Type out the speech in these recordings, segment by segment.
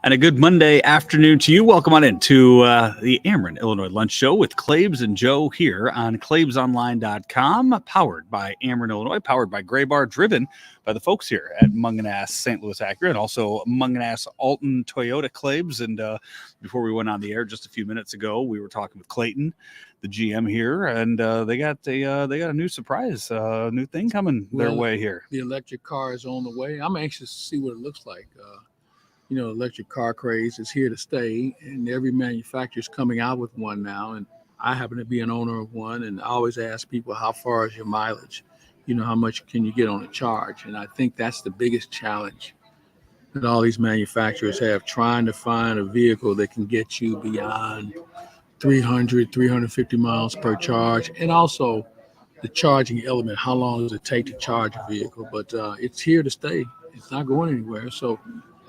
And a good Monday afternoon to you. Welcome on into the Ameren, Illinois Lunch Show with Claibs and Joe here on claibsonline.com, powered by Ameren, Illinois, powered by Gray Bar, driven by the folks here at Mungenast St Louis Acura and also Mungenast Alton Toyota Claibs. And before we went on the air just a few minutes ago, we were talking with Clayton, the GM here, and they got a new surprise, new thing coming their way here. The electric car is on the way. I'm anxious to see what it looks like. Electric car craze is here to stay, and every manufacturer is coming out with one now. And I happen to be an owner of one, and I always ask people, how far is your mileage? How much can you get on a charge? And I think that's the biggest challenge that all these manufacturers have, trying to find a vehicle that can get you beyond 300, 350 miles per charge. And also the charging element, how long does it take to charge a vehicle? But it's here to stay. It's not going anywhere. So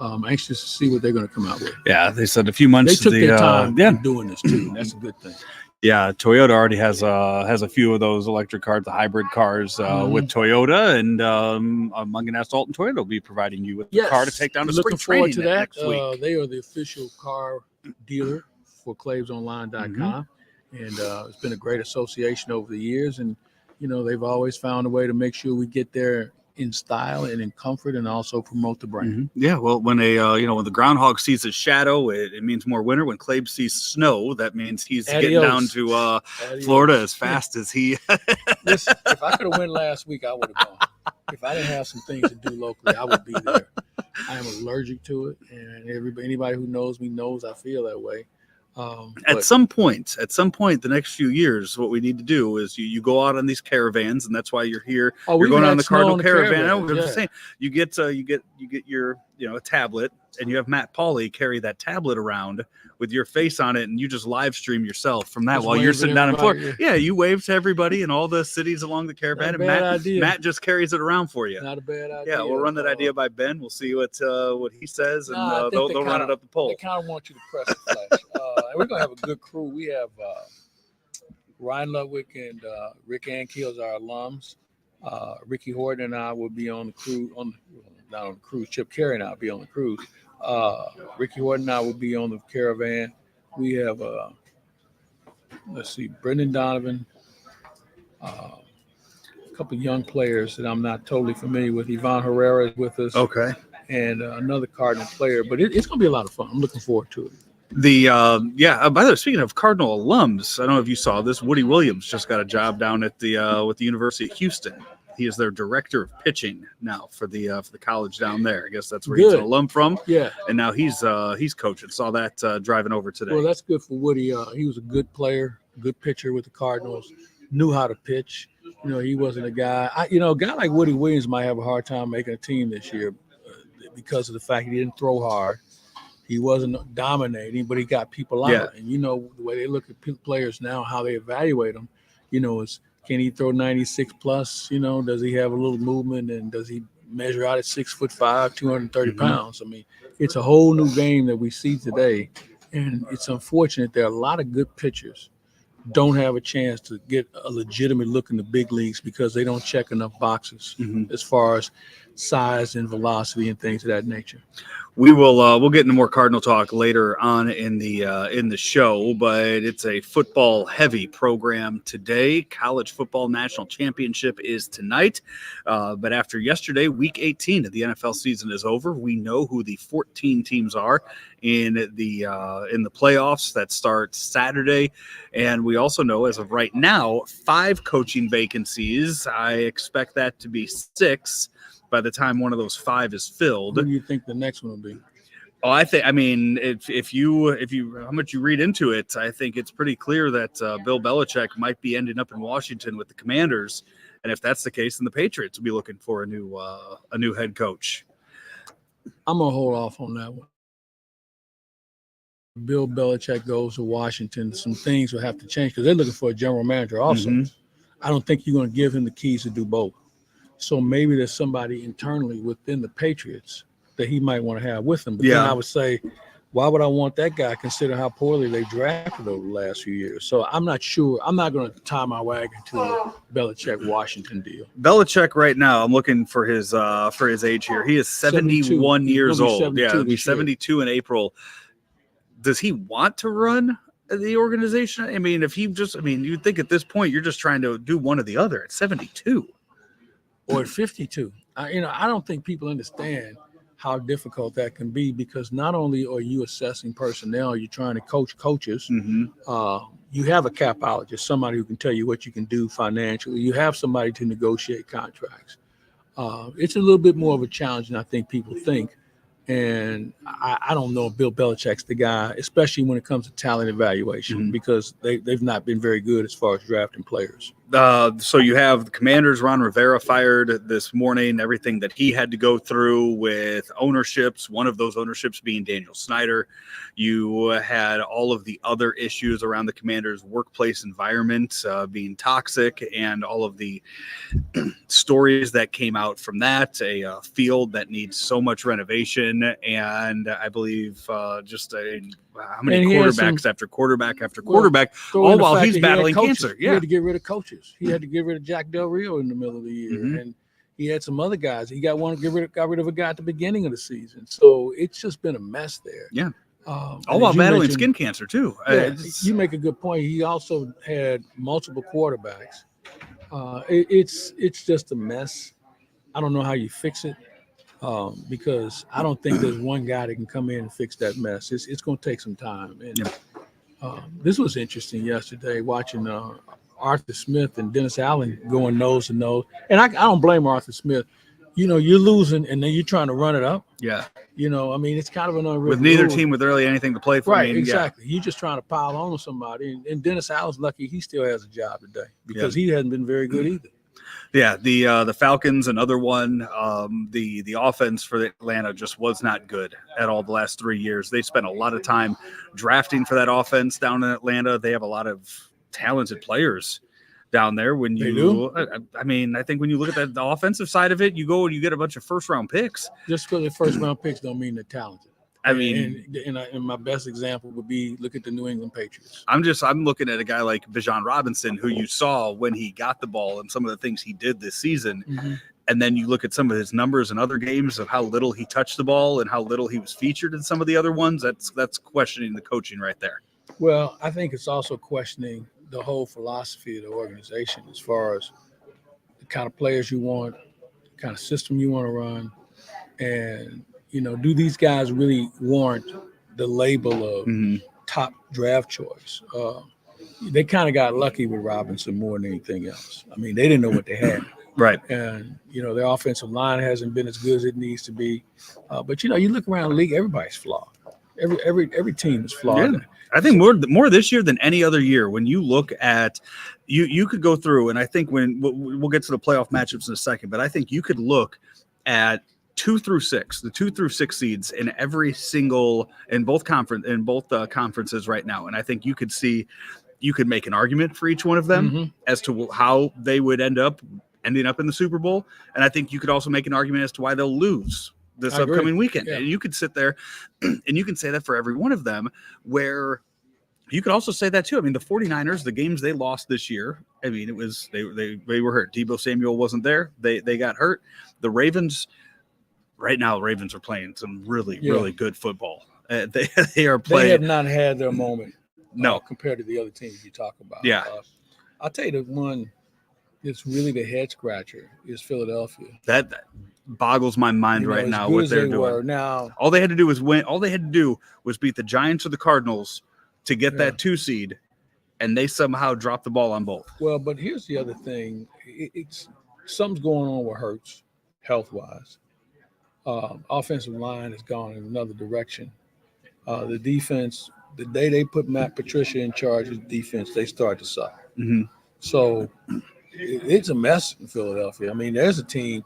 I'm anxious to see what they're going to come out with. Yeah, they said a few months. They took their time doing this too. That's a good thing. Yeah, Toyota already has a few of those electric cars, the hybrid cars with Toyota, and Mungenast Alton Toyota will be providing you with the car to take down to spring training next week. They are the official car dealer for claibsonline.com, and it's been a great association over the years. And they've always found a way to make sure we get there in style and in comfort, and also promote the brand. Yeah, well, when when the groundhog sees his shadow, it means more winter. When Claibs sees snow, that means he's getting down to Florida as fast as he. Listen, if I could have went last week, I would have gone. If I didn't have some things to do locally, I would be there. I am allergic to it, and anybody who knows me knows I feel that way. At some point, the next few years, what we need to do is you go out on these caravans, and that's why you're here. You're going on the Cardinal caravan. I'm saying you get your a tablet, and you have Matt Pauly carry that tablet around with your face on it, and you just live stream yourself from that while you're sitting down in Florida. Yeah, you wave to everybody in all the cities along the caravan, and Matt just carries it around for you. Not a bad idea. Yeah, we'll run that idea by Ben. We'll see what he says, and they'll run it up the pole. They kind of want you to press the flash. And we're gonna have a good crew. We have Ryan Ludwig and Rick Ankiel as our alums. Ricky Horton and I will be on the cruise. Not on the cruise. Chip Carey and I will be on the cruise. Ricky Horton and I will be on the caravan. We have Brendan Donovan, a couple of young players that I'm not totally familiar with. Yvonne Herrera is with us. Okay. And another Cardinal player, but it's going to be a lot of fun. I'm looking forward to it. By the way, speaking of Cardinal alums, I don't know if you saw this. Woody Williams just got a job down at the with the University of Houston. He is their director of pitching now for the college down there. I guess that's where he's an alum from. Yeah, and now he's coaching. Saw that driving over today. Well, that's good for Woody. He was a good player, good pitcher with the Cardinals. Knew how to pitch. He wasn't a guy. A guy like Woody Williams might have a hard time making a team this year because of the fact he didn't throw hard. He wasn't dominating, but he got people out. Yeah. And the way they look at players now, how they evaluate them, is can he throw 96 plus? Does he have a little movement, and does he measure out at 6'5", 230 pounds? I mean, it's a whole new game that we see today, and it's unfortunate there are a lot of good pitchers don't have a chance to get a legitimate look in the big leagues because they don't check enough boxes as far as size and velocity and things of that nature. We will we'll get into more Cardinal talk later on in the show, but it's a football heavy program today. College football national championship is tonight, but after yesterday, week 18 of the NFL season is over. We know who the 14 teams are in the playoffs that start Saturday, and we also know as of right now 5 coaching vacancies. I expect that to be 6 by the time one of those 5 is filled. Who do you think the next one will be? Oh, if you how much you read into it, I think it's pretty clear that Bill Belichick might be ending up in Washington with the Commanders, and if that's the case, then the Patriots will be looking for a new head coach. I'm gonna hold off on that one. Bill Belichick goes to Washington, some things will have to change because they're looking for a general manager also. I don't think you're going to give him the keys to do both. So maybe there's somebody internally within the Patriots that he might want to have with him. But then I would say Why would I want that guy considering how poorly they drafted over the last few years? So I'm not sure. I'm not going to tie my wagon to the Belichick-Washington deal. Belichick right now, I'm looking for his age here. He is 71 years old. Yeah, he'll be 72 in April. Does he want to run the organization? I mean, you'd think at this point you're just trying to do one or the other at 72. Or at 52. I don't think people understand how difficult that can be, because not only are you assessing personnel, you're trying to coach coaches. Mm-hmm. You have a capologist, somebody who can tell you what you can do financially. You have somebody to negotiate contracts. It's a little bit more of a challenge than I think people think. And I don't know if Bill Belichick's the guy, especially when it comes to talent evaluation, Mm-hmm. because they've not been very good as far as drafting players. So you have the Commanders, Ron Rivera fired this morning, everything that he had to go through with ownerships, one of those ownerships being Daniel Snyder. You had all of the other issues around the Commanders' workplace environment being toxic, and all of the stories that came out from that, a field that needs so much renovation, and I believe how many quarterbacks after quarterback after quarterback, all while he's battling cancer. He had to get rid of coaches. He had to get rid of Jack Del Rio in the middle of the year, Mm-hmm. and he had some other guys. He got rid of a guy at the beginning of the season. So it's just been a mess there. Yeah. All while battling skin cancer too. Yeah, you make a good point. He also had multiple quarterbacks. It's just a mess. I don't know how you fix it, because I don't think there's one guy that can come in and fix that mess. It's going to take some time. And this was interesting yesterday, watching Arthur Smith and Dennis Allen going nose to nose. And I don't blame Arthur Smith. You're losing, and then you're trying to run it up. Yeah. It's kind of an unwritten with neither rule. team with really anything to play for. Right, exactly. You're just trying to pile on somebody. And Dennis Allen's lucky he still has a job today, because he hasn't been very good either. Yeah, the Falcons, another one. The offense for Atlanta just was not good at all the last 3 years. They spent a lot of time drafting for that offense down in Atlanta. They have a lot of talented players down there. I think when you look at the offensive side of it, you go and you get a bunch of first-round picks. Just because they're first-round picks don't mean they're talented. I mean, and my best example would be, look at the New England Patriots. I'm looking at a guy like Bijan Robinson, who you saw when he got the ball and some of the things he did this season. Mm-hmm. And then you look at some of his numbers in other games of how little he touched the ball and how little he was featured in some of the other ones. That's questioning the coaching right there. Well, I think it's also questioning the whole philosophy of the organization, as far as the kind of players you want, the kind of system you want to run, and do these guys really warrant the label of top draft choice? They kind of got lucky with Robinson more than anything else. I mean, they didn't know what they had. Right. And, their offensive line hasn't been as good as it needs to be. But, you look around the league, everybody's flawed. Every team is flawed. Yeah. I think more this year than any other year. When you look at, you could go through, and I think when we'll get to the playoff matchups in a second, but I think you could look at 2 through 6, the 2 through 6 seeds in both conferences right now, and I think you could make an argument for each one of them as to how they would ending up in the Super Bowl, and I think you could also make an argument as to why they'll lose this upcoming weekend. Yeah. And you could sit there and you can say that for every one of them, where you could also say that too. I mean, the 49ers, the games they lost this year, I mean, it was they were hurt. Deebo Samuel wasn't there. They got hurt. The Ravens, right now, Ravens are playing some really good football. They are playing. They have not had their moment. No, compared to the other teams you talk about. Yeah. I'll tell you the one that's really the head scratcher is Philadelphia. That boggles my mind right now what they're doing. Now, all they had to do was win. All they had to do was beat the Giants or the Cardinals to get that 2 seed, and they somehow dropped the ball on both. Well, but here's the other thing. It's something's going on with Hurts health-wise. Offensive line has gone in another direction. The defense, the day they put Matt Patricia in charge of defense, they start to suck. Mm-hmm. So it's a mess in Philadelphia. I mean, there's a team,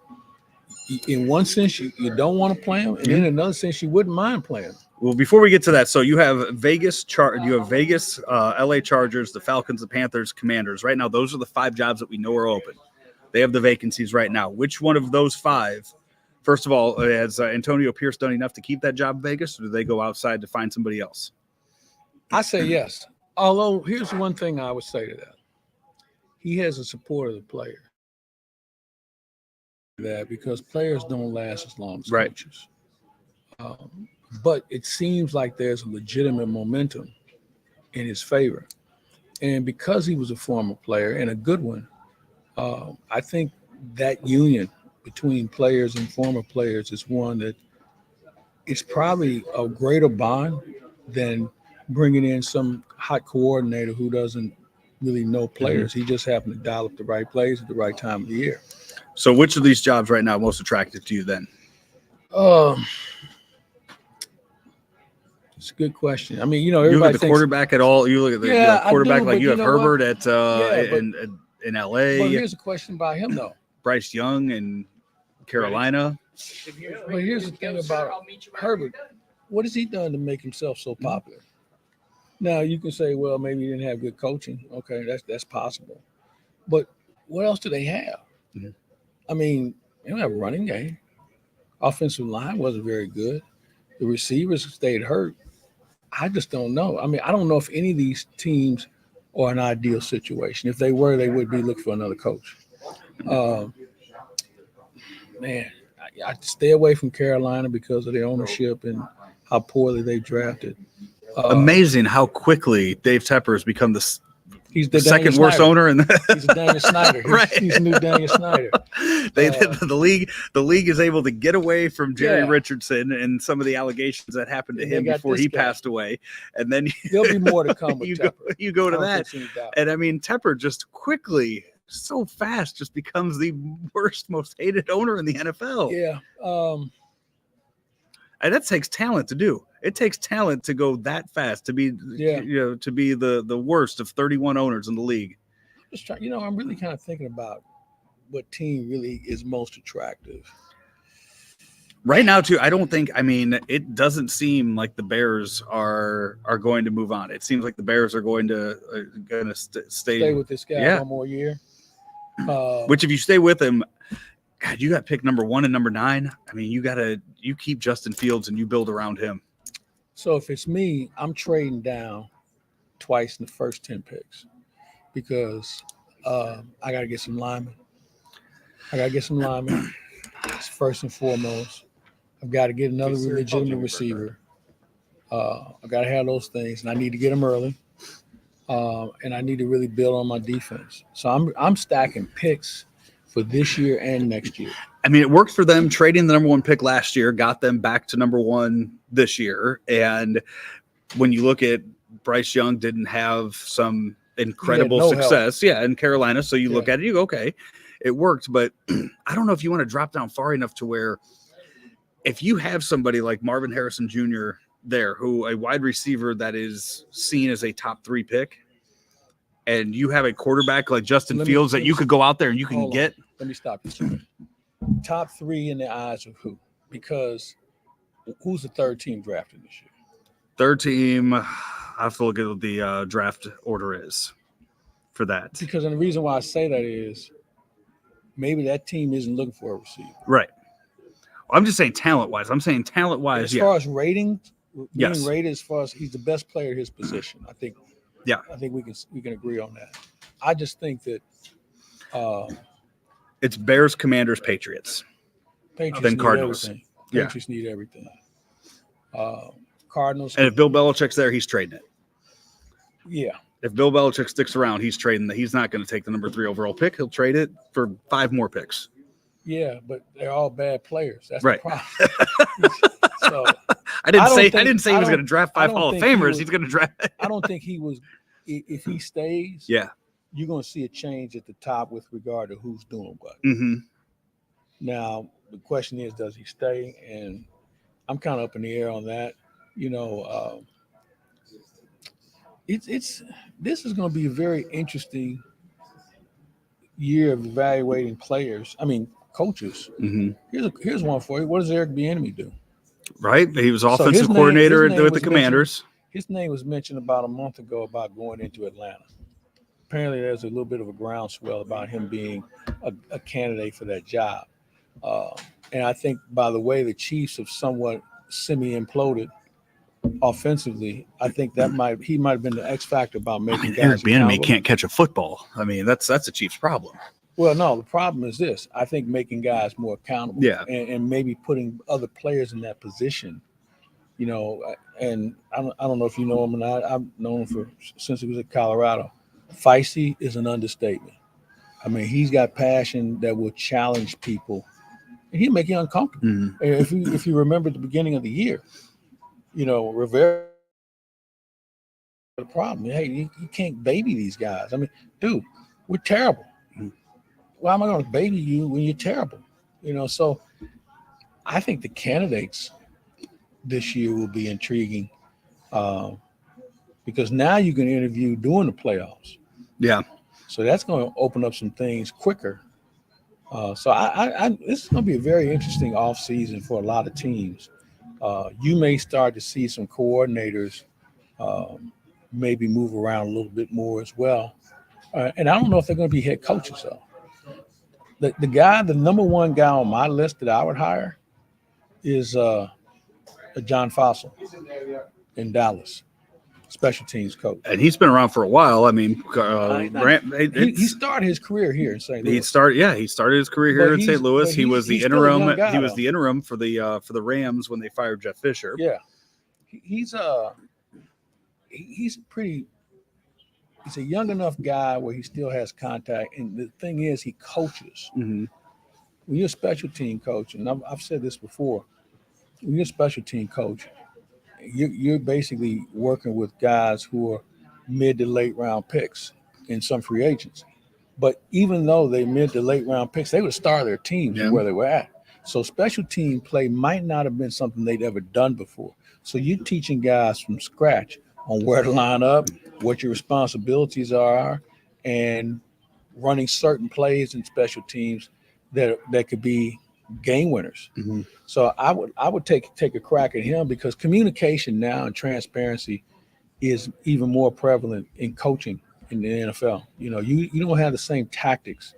in one sense, you don't want to play them, and in another sense, you wouldn't mind playing them. Well, before we get to that, so you have Vegas, LA Chargers, the Falcons, the Panthers, Commanders. Right now, those are the 5 jobs that we know are open. They have the vacancies right now. Which one of those 5 First of all, has Antonio Pierce done enough to keep that job in Vegas, or do they go outside to find somebody else? I say yes. Although here's one thing I would say to that. He has the support of the player. That because players don't last as long as coaches. But it seems like there's a legitimate momentum in his favor. And because he was a former player and a good one, I think that union between players and former players is one that it's probably a greater bond than bringing in some hot coordinator who doesn't really know players. He just happened to dial up the right plays at the right time of the year. So which of these jobs right now most attractive to you then? It's a good question. I mean, you know, you everybody look at the quarterback at all. You look at the quarterback like you have Herbert at in LA. But here's a question about him though. Bryce Young in Carolina. But here's the thing about Herbert. What has he done to make himself so popular? Now you can say, well, maybe he didn't have good coaching. Okay, that's possible. But what else do they have? I mean, they don't have a running game. Offensive line wasn't very good. The receivers stayed hurt. I just don't know. I mean, I don't know if any of these teams are an ideal situation. If they were, they would be looking for another coach. Man, I stay away from Carolina because of their ownership and how poorly they drafted. Amazing how quickly Dave Tepper has become he's the second worst owner in he's a Daniel Snyder. He's a new Daniel Snyder. The league is able to get away from Jerry Richardson and some of the allegations that happened to him before he passed away, and then there'll be more to come with Tepper. You go to that, and I mean Tepper just quickly, so fast, just becomes the worst, most hated owner in the NFL. Yeah, and that takes talent to do. It takes talent to go that fast to be, to be the worst of 31 owners in the league. I'm really kind of thinking about what team really is most attractive right now. Too, I don't think. I mean, it doesn't seem like the Bears are going to move on. It seems like the Bears are going to stay with this guy one more year. Which, if you stay with him, God, you got pick number 1 and number 9. I mean, you keep Justin Fields and you build around him. So if it's me, I'm trading down twice in the first 10 picks because I got to get some linemen. It's first and foremost. I've got to get another legitimate receiver. I've got to have those things, and I need to get them early. And I need to really build on my defense. So I'm stacking picks for this year and next year. I mean, it worked for them trading the number 1 pick last year, got them back to number 1 this year. And when you look at Bryce Young, didn't have some incredible success, in Carolina. So you look at it, you go, okay, it worked. But I don't know if you want to drop down far enough to where if you have somebody like Marvin Harrison Jr. there, who a wide receiver that is seen as a top 3 pick, and you have a quarterback like Justin Fields that you could go out there and you can get. Let me stop you. Top 3 in the eyes of who? Because who's the third team drafted this year? Third team, I have to look at what the draft order is for that. Because the reason why I say that is maybe that team isn't looking for a receiver. Right. I'm just saying talent-wise. As far as ratings, being rated as far as he's the best player at his position, I think. Yeah. I think we can agree on that. I just think that it's Bears, Commanders, Patriots. Then Cardinals. Patriots need everything. Cardinals. And if Bill Belichick's there, he's trading it. Yeah. If Bill Belichick sticks around, he's trading that. He's not going to take the number 3 overall pick. He'll trade it for 5 more picks. Yeah, but they're all bad players. That's right. The problem. So I didn't say he was going to draft 5 Hall of Famers. He's going to draft. I don't think he was. If he stays, you're going to see a change at the top with regard to who's doing what. Mm-hmm. Now, the question is, does he stay? And I'm kind of up in the air on that. This is going to be a very interesting year of evaluating players. I mean, coaches. Mm-hmm. Here's one for you. What does Eric Bieniemy do? Right, he was offensive coordinator with the Commanders. His name was mentioned about a month ago about going into Atlanta. Apparently, there's a little bit of a groundswell about him being a candidate for that job. And I think, by the way, the Chiefs have somewhat semi-imploded offensively. I think he might have been the X factor about making guys Eric Bieniemy accountable. can't catch a football. I mean, that's a Chiefs problem. Well, no, the problem is this. I think making guys more accountable, Yeah. and maybe putting other players in that position. And I don't know if you know him or not. I've known him since he was at Colorado. Feisty is an understatement. I mean, he's got passion that will challenge people, and he'll make you uncomfortable. Mm-hmm. If you remember at the beginning of the year, Rivera, the problem. Hey, you can't baby these guys. I mean, dude, we're terrible. Why am I going to baby you when you're terrible? So I think the candidates this year will be intriguing because now you can interview during the playoffs. Yeah. So that's going to open up some things quicker. So this is going to be a very interesting offseason for a lot of teams. You may start to see some coordinators maybe move around a little bit more as well. And I don't know if they're going to be head coaches, though. The number one guy on my list that I would hire is John Fossil in Dallas, special teams coach. And he's been around for a while. I mean, he started his career here in St. Louis. He started his career here in St. Louis. He was the interim. He was the interim for the Rams when they fired Jeff Fisher. Yeah, he's a young enough guy where he still has contact. And the thing is, he coaches. Mm-hmm. When you're a special team coach, and I've said this before, when you're a special team coach, you're basically working with guys who are mid to late round picks in some free agents. But even though they mid to late round picks, they would star their teams where they were at. So special team play might not have been something they'd ever done before. So you're teaching guys from scratch on where to line up, what your responsibilities are, and running certain plays in special teams that could be game winners. Mm-hmm. So I would take a crack at him because communication now and transparency is even more prevalent in coaching in the NFL. You don't have the same tactics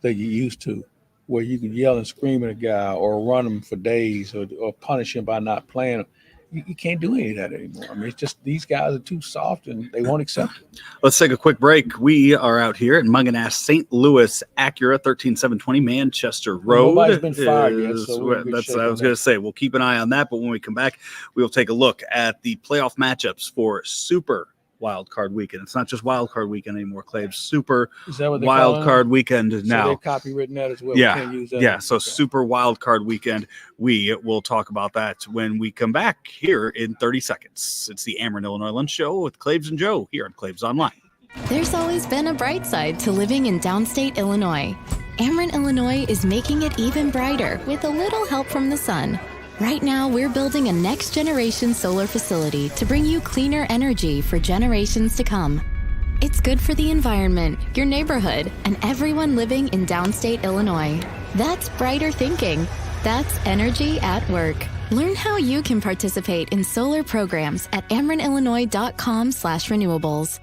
that you used to, where you can yell and scream at a guy or run him for days or punish him by not playing him. You can't do any of that anymore. I mean, it's just these guys are too soft and they won't accept it. Let's take a quick break. We are out here at Mungenast St. Louis Acura, 13720 Manchester Road. Nobody's been fired yet, so that's what I was going to say. We'll keep an eye on that, but when we come back, we'll take a look at the playoff matchups for Super Wild Card Weekend. It's not just Wild Card Weekend anymore, Claibs. Super Wild Card Weekend now. So they've copywritten that as well. Yeah, we can't use that. Yeah. So Super Wild Card Weekend. We will talk about that when we come back here in 30 seconds. It's the Ameren, Illinois Lunch Show with Claibs and Joe here on Claibs Online. There's always been a bright side to living in downstate Illinois. Ameren, Illinois is making it even brighter with a little help from the sun. Right now, we're building a next-generation solar facility to bring you cleaner energy for generations to come. It's good for the environment, your neighborhood, and everyone living in downstate Illinois. That's brighter thinking. That's energy at work. Learn how you can participate in solar programs at amerenillinois.com/renewables.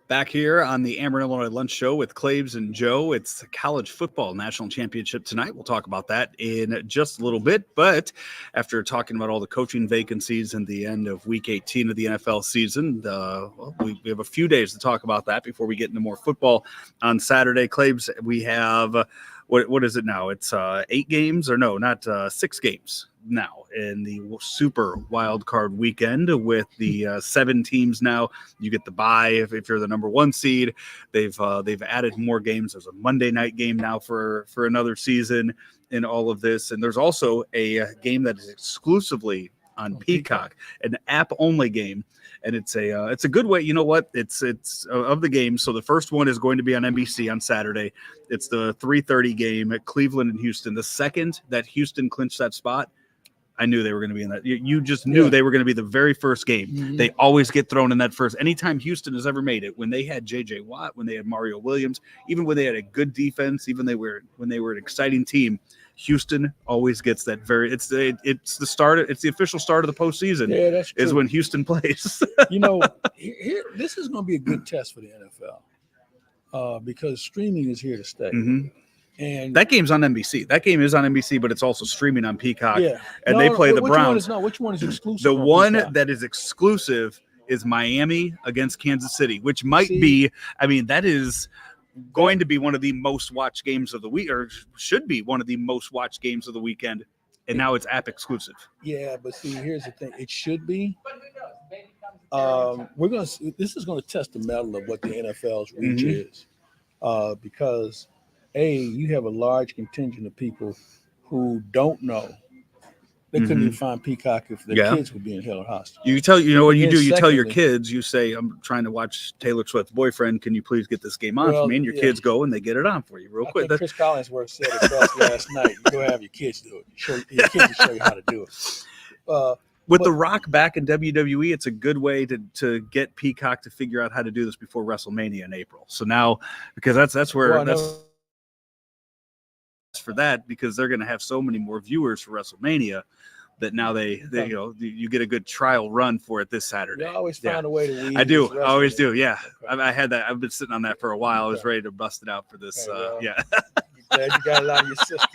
Back here on the Ameren, Illinois Lunch Show with Claibs and Joe. It's the college football national championship tonight. We'll talk about that in just a little bit. But after talking about all the coaching vacancies and the end of week 18 of the NFL season, we have a few days to talk about that before we get into more football on Saturday. Claibs, we have, what is it now? It's 8 games, or no, not 6 games now in the Super Wild Card Weekend with the 7 teams now. You get the bye if you're the number 1 seed. They've added more games. There's a Monday night game now for another season in all of this, and there's also a game that is exclusively on Peacock, an app-only game, and it's a good way. You know what? It's of the games. So the first one is going to be on NBC on Saturday. It's the 3:30 game at Cleveland and Houston. The second that Houston clinched that spot, I knew they were going to be in that. You just knew they were going to be the very first game. Mm-hmm. They always get thrown in that first. Anytime Houston has ever made it, when they had J.J. Watt, when they had Mario Williams, even when they had a good defense, even when they were an exciting team, Houston always gets that it's the start. It's the official start of the postseason. Yeah, that's true. Is when Houston plays. This is going to be a good test for the NFL because streaming is here to stay. Mm-hmm. And that game's on NBC. That game is on NBC, but it's also streaming on Peacock. yeah, And they play the Browns. Which one is exclusive? The one Peacock? that is exclusive is Miami against Kansas City, which might See? be. I mean, that is going to be one of the most watched games of the week, or should be one of the most watched games of the weekend. And now it's app exclusive. Yeah, but see, here's the thing. It should be. This is gonna test the mettle of what the NFL's reach is, because you have a large contingent of people who don't know. They couldn't even find Peacock if their kids were being held hostage. You tell what you And do. You tell your secondly- kids. You say, "I'm trying to watch Taylor Swift's Boyfriend. Can you please get this game on for me?" And your kids go and they get it on for you real I quick. think Chris Collinsworth said it best last night. You go have your kids do it. Your kids will show you how to do it. With The Rock back in WWE, it's a good way to get Peacock to figure out how to do this before WrestleMania in April. So now, because that's where for that, because they're going to have so many more viewers for WrestleMania that now they you get a good trial run for it this Saturday. You always find a way to weave. I do. I always do. Okay. Yeah. I had that. I've been sitting on that for a while. I was ready to bust it out for this. Yeah. Glad you got it out of your system.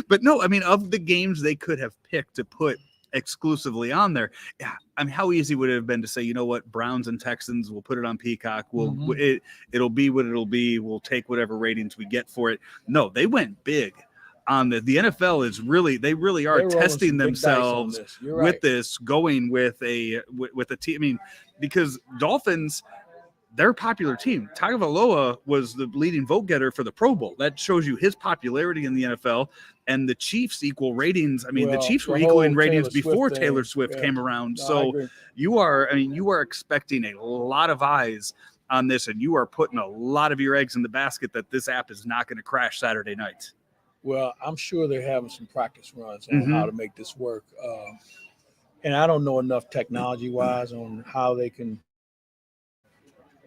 But no, I mean, of the games they could have picked to put exclusively on there, yeah. I mean, how easy would it have been to say, you know what, Browns and Texans, we'll put it on Peacock. It'll be what it'll be. We'll take whatever ratings we get for it. No, they went big on the NFL is really, they really are testing themselves with this, going with a team. I mean, because Dolphins, they're a popular team. Tagovailoa was the leading vote getter for the Pro Bowl. That shows you his popularity in the NFL. And the Chiefs equal ratings. I mean, the Chiefs were equaling ratings before Taylor Swift came around. No, so you are expecting a lot of eyes on this, and you are putting a lot of your eggs in the basket that this app is not going to crash Saturday night. Well, I'm sure they're having some practice runs on how to make this work. And I don't know enough technology-wise on how they can,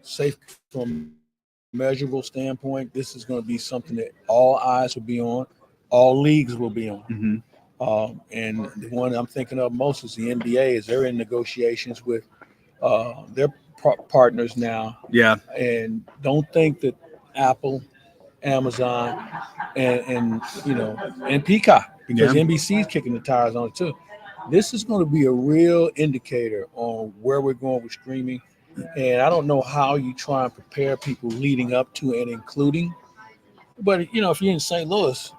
safe from a measurable standpoint, this is going to be something that all eyes will be on, all leagues will be on. And the one I'm thinking of most is the NBA, as they're in negotiations with their partners now. Yeah. And don't think that Apple, Amazon, and Peacock, because NBC is kicking the tires on it too. This is going to be a real indicator on where we're going with streaming. And I don't know how you try and prepare people leading up to and including. But, if you're in St. Louis,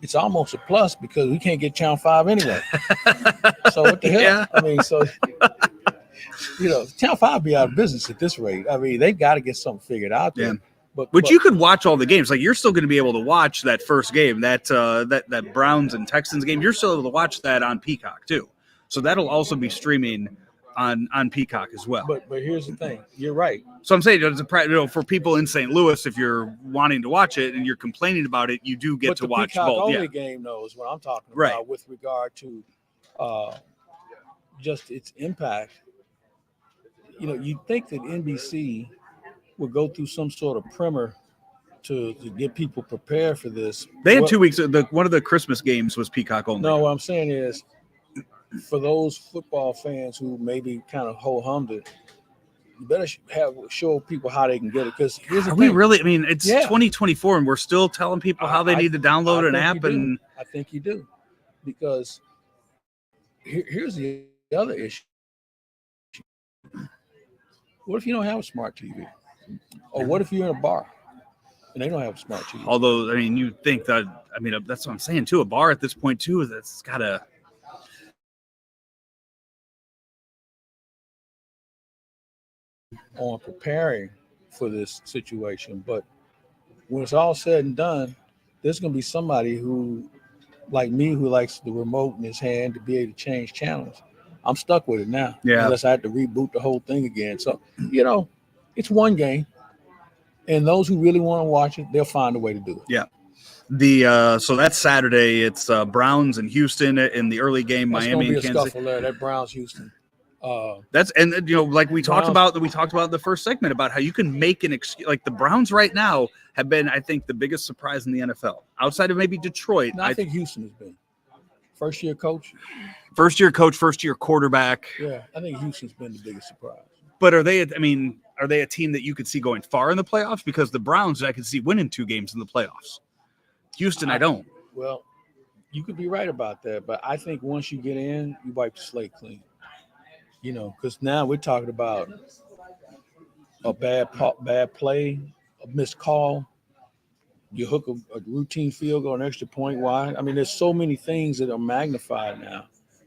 it's almost a plus because we can't get Channel 5 anyway. So what the hell? Yeah. I mean, so, Channel 5 be out of business at this rate. I mean, they've got to get something figured out there. Yeah. But you could watch all the games. Like, you're still going to be able to watch that first game, that Browns and Texans game. You're still able to watch that on Peacock too. So that'll also be streaming on Peacock as well. But here's the thing. You're right. So I'm saying, for people in St. Louis, if you're wanting to watch it and you're complaining about it, you do get to watch Peacock both. Only game knows what I'm talking about with regard to just its impact. You'd think that NBC would go through some sort of primer to get people prepared for this. They had 2 weeks. One of the Christmas games was Peacock only. No, what I'm saying is, for those football fans who maybe kind of ho-hummed it, you better show people how they can get it. Because here's the thing. We really, it's 2024, and we're still telling people how they need to download an app. And I think you do, because here's the other issue. What if you don't have a smart TV? Or what if you're in a bar and they don't have a smart TV? Although, you think that, that's what I'm saying too. A bar at this point too, that's got to. On preparing for this situation, but when it's all said and done, there's going to be somebody who, like me, who likes the remote in his hand to be able to change channels. I'm stuck with it now, unless I had to reboot the whole thing again. So, it's one game, and those who really want to watch it, they'll find a way to do it. Yeah. So that's Saturday. It's Browns and Houston in the early game. That's Miami and Kansas City. That Browns Houston. Like we talked about in the first segment about how you can make an excuse. Like, the Browns right now have been, I think, the biggest surprise in the NFL outside of maybe Detroit. No, I think Houston has been first year coach, first year quarterback. Yeah, I think Houston's been the biggest surprise. But are they? are they a team that you could see going far in the playoffs? Because the Browns, I could see winning 2 games in the playoffs. Houston, I don't. Well, you could be right about that, but I think once you get in, you wipe the slate clean. Because now we're talking about a bad play, a missed call, you hook a routine field goal, an extra point wide. I mean, there's so many things that are magnified now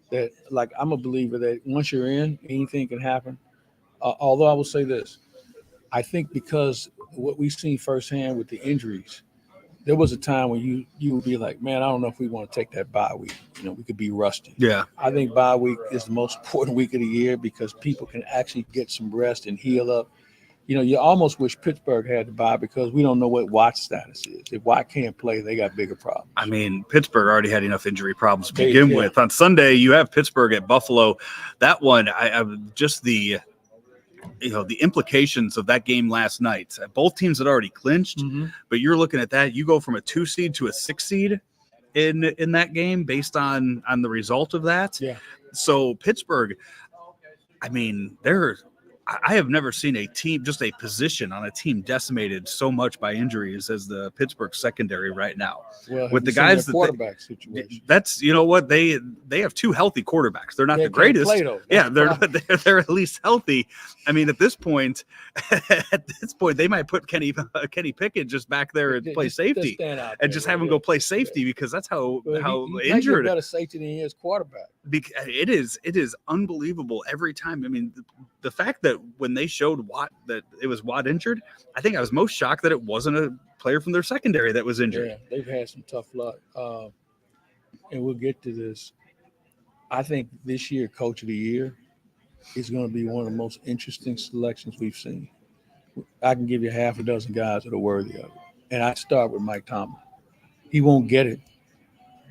that, like, I'm a believer that once you're in, anything can happen. Although I will say this, I think because what we've seen firsthand with the injuries, there was a time when you would be like, man, I don't know if we want to take that bye week. We could be rusty. Yeah. I think bye week is the most important week of the year because people can actually get some rest and heal up. You almost wish Pittsburgh had the bye because we don't know what Watt's status is. If Watt can't play, they got bigger problems. I mean, Pittsburgh already had enough injury problems to begin with. On Sunday, you have Pittsburgh at Buffalo. That one, I just the implications of that game last night. Both teams had already clinched, but you're looking at that. You go from a 2 seed to a 6 seed in that game based on the result of that. Yeah. So Pittsburgh, I mean, I have never seen a team, just a position on a team decimated so much by injuries as the Pittsburgh secondary right now. Well, with the guys that quarterback situation. That's what they have 2 healthy quarterbacks. They're not the greatest. They're at least healthy. I mean, at this point, they might put Kenny Pickett just back there and play safety and just have him go play safety because that's how injured. Better safety than he is quarterback. It is unbelievable every time. I mean, the fact that when they showed Watt that it was Watt injured, I think I was most shocked that it wasn't a player from their secondary that was injured. Yeah, they've had some tough luck. And we'll get to this. I think this year, Coach of the Year is going to be one of the most interesting selections we've seen. I can give you half a dozen guys that are worthy of it. And I'd start with Mike Tomlin. He won't get it.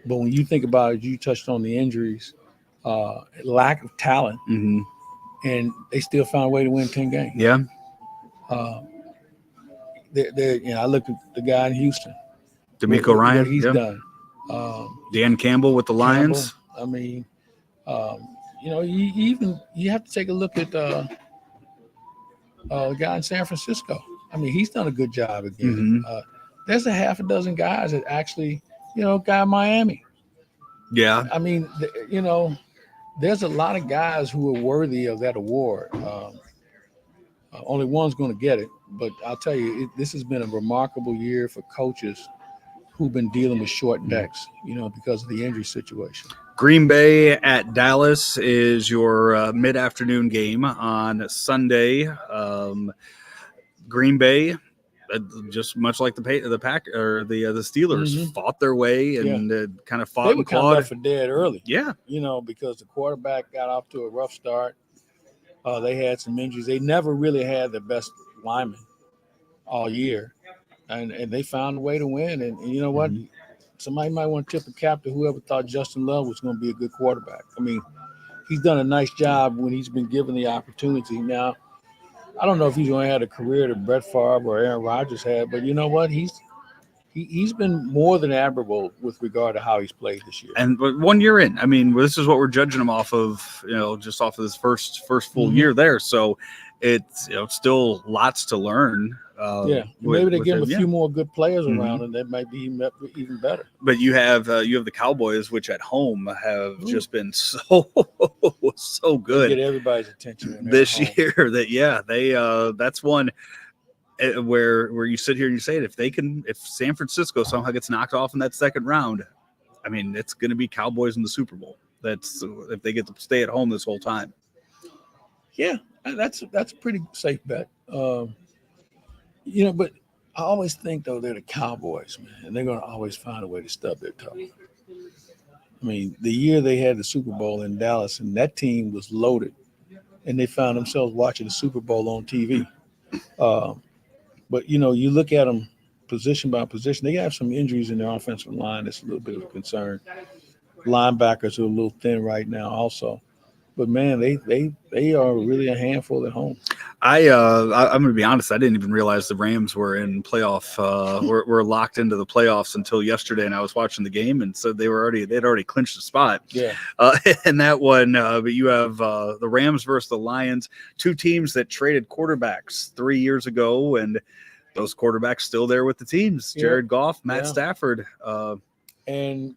But when you think about it, you touched on the injuries, lack of talent, and they still found a way to win 10 games. Yeah. I look at the guy in Houston. D'Amico Ryan. What he's done. Dan Campbell with the Lions. I mean, you have to take a look at the guy in San Francisco. I mean, he's done a good job again. There's a half a dozen guys that actually, guy in Miami. Yeah. I mean, there's a lot of guys who are worthy of that award. Only one's going to get it, but I'll tell you, this has been a remarkable year for coaches who've been dealing with short decks, because of the injury situation. Green Bay at Dallas is your mid-afternoon game on Sunday. Green Bay, just much like the Steelers, fought their way and kind of fought they were and clawed. Kind of left for dead early. Yeah, because the quarterback got off to a rough start. They had some injuries. They never really had the best linemen all year, and they found a way to win. And you know what? Somebody might want to tip a cap to whoever thought Justin Love was going to be a good quarterback. I mean, he's done a nice job when he's been given the opportunity. Now, I don't know if he's going to have a career that Brett Favre or Aaron Rodgers had, but you know what? He's been more than admirable with regard to how he's played this year. And but 1 year in, I mean, this is what we're judging him off of, just off of this first full year there. So it's still lots to learn. Maybe they give him a few more good players around, and that might be even better. But you have the Cowboys, which at home have just been so good. They get everybody's attention this year. That's one where you sit here and you say it. If San Francisco somehow gets knocked off in that second round, I mean, it's going to be Cowboys in the Super Bowl. That's if they get to stay at home this whole time. Yeah, that's a pretty safe bet. But I always think, though, they're the Cowboys, man, and they're going to always find a way to stub their toe. I mean, the year they had the Super Bowl in Dallas, and that team was loaded, and they found themselves watching the Super Bowl on TV. But, you look at them position by position, they have some injuries in their offensive line. That's a little bit of a concern. Linebackers are a little thin right now also. but man, they are really a handful at home. I'm going to be honest. I didn't even realize the Rams were in playoff. Were locked into the playoffs until yesterday, and I was watching the game, and so they'd already clinched the spot. Yeah. And that one, but you have the Rams versus the Lions, two teams that traded quarterbacks 3 years ago, and those quarterbacks still there with the teams. Jared Goff, Matt Stafford, and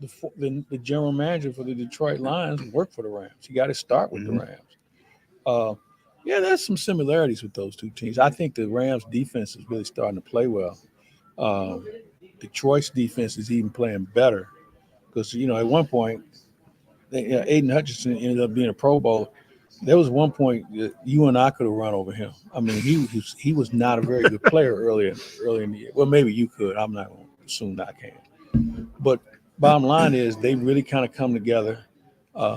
the general manager for the Detroit Lions worked for the Rams. He got to start with the Rams. Yeah, there's some similarities with those two teams. I think the Rams defense is really starting to play well. Detroit's defense is even playing better because, at one point, Aiden Hutchinson ended up being a Pro Bowl. There was one point that you and I could have run over him. I mean, he was not a very good player early in the year. Well, maybe you could. I'm not going to assume that I can. But bottom line is they really kind of come together.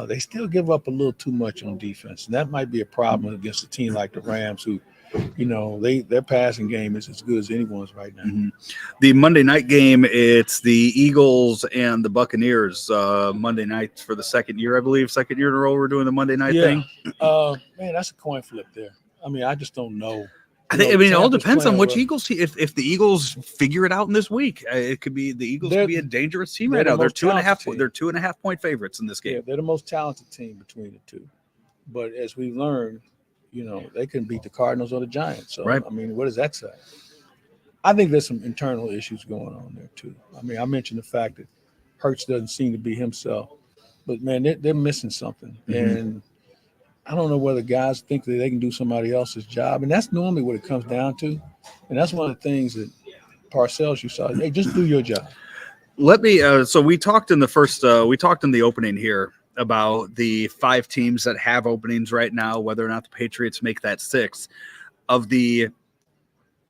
They still give up a little too much on defense, and that might be a problem against a team like the Rams, who, their passing game is as good as anyone's right now. The Monday night game, it's the Eagles and the Buccaneers. Monday night for the second year, I believe, second year in a row we're doing the Monday night thing. Man, that's a coin flip there. I mean, I just don't know. I think it all depends on which Eagles team. If the Eagles figure it out in this week, it could be the Eagles could be a dangerous team right now. They're 2.5 point favorites in this game. Yeah, they're the most talented team between the two. But as we've learned, they can beat the Cardinals or the Giants. So, I mean, what does that say? I think there's some internal issues going on there too. I mean, I mentioned the fact that Hurts doesn't seem to be himself, but man, they're missing something. And I don't know whether guys think that they can do somebody else's job. And that's normally what it comes down to. And that's one of the things that Parcells used to say, hey, just do your job. Let me so we talked in the opening here about the 5 teams that have openings right now, whether or not the Patriots make that 6. Of the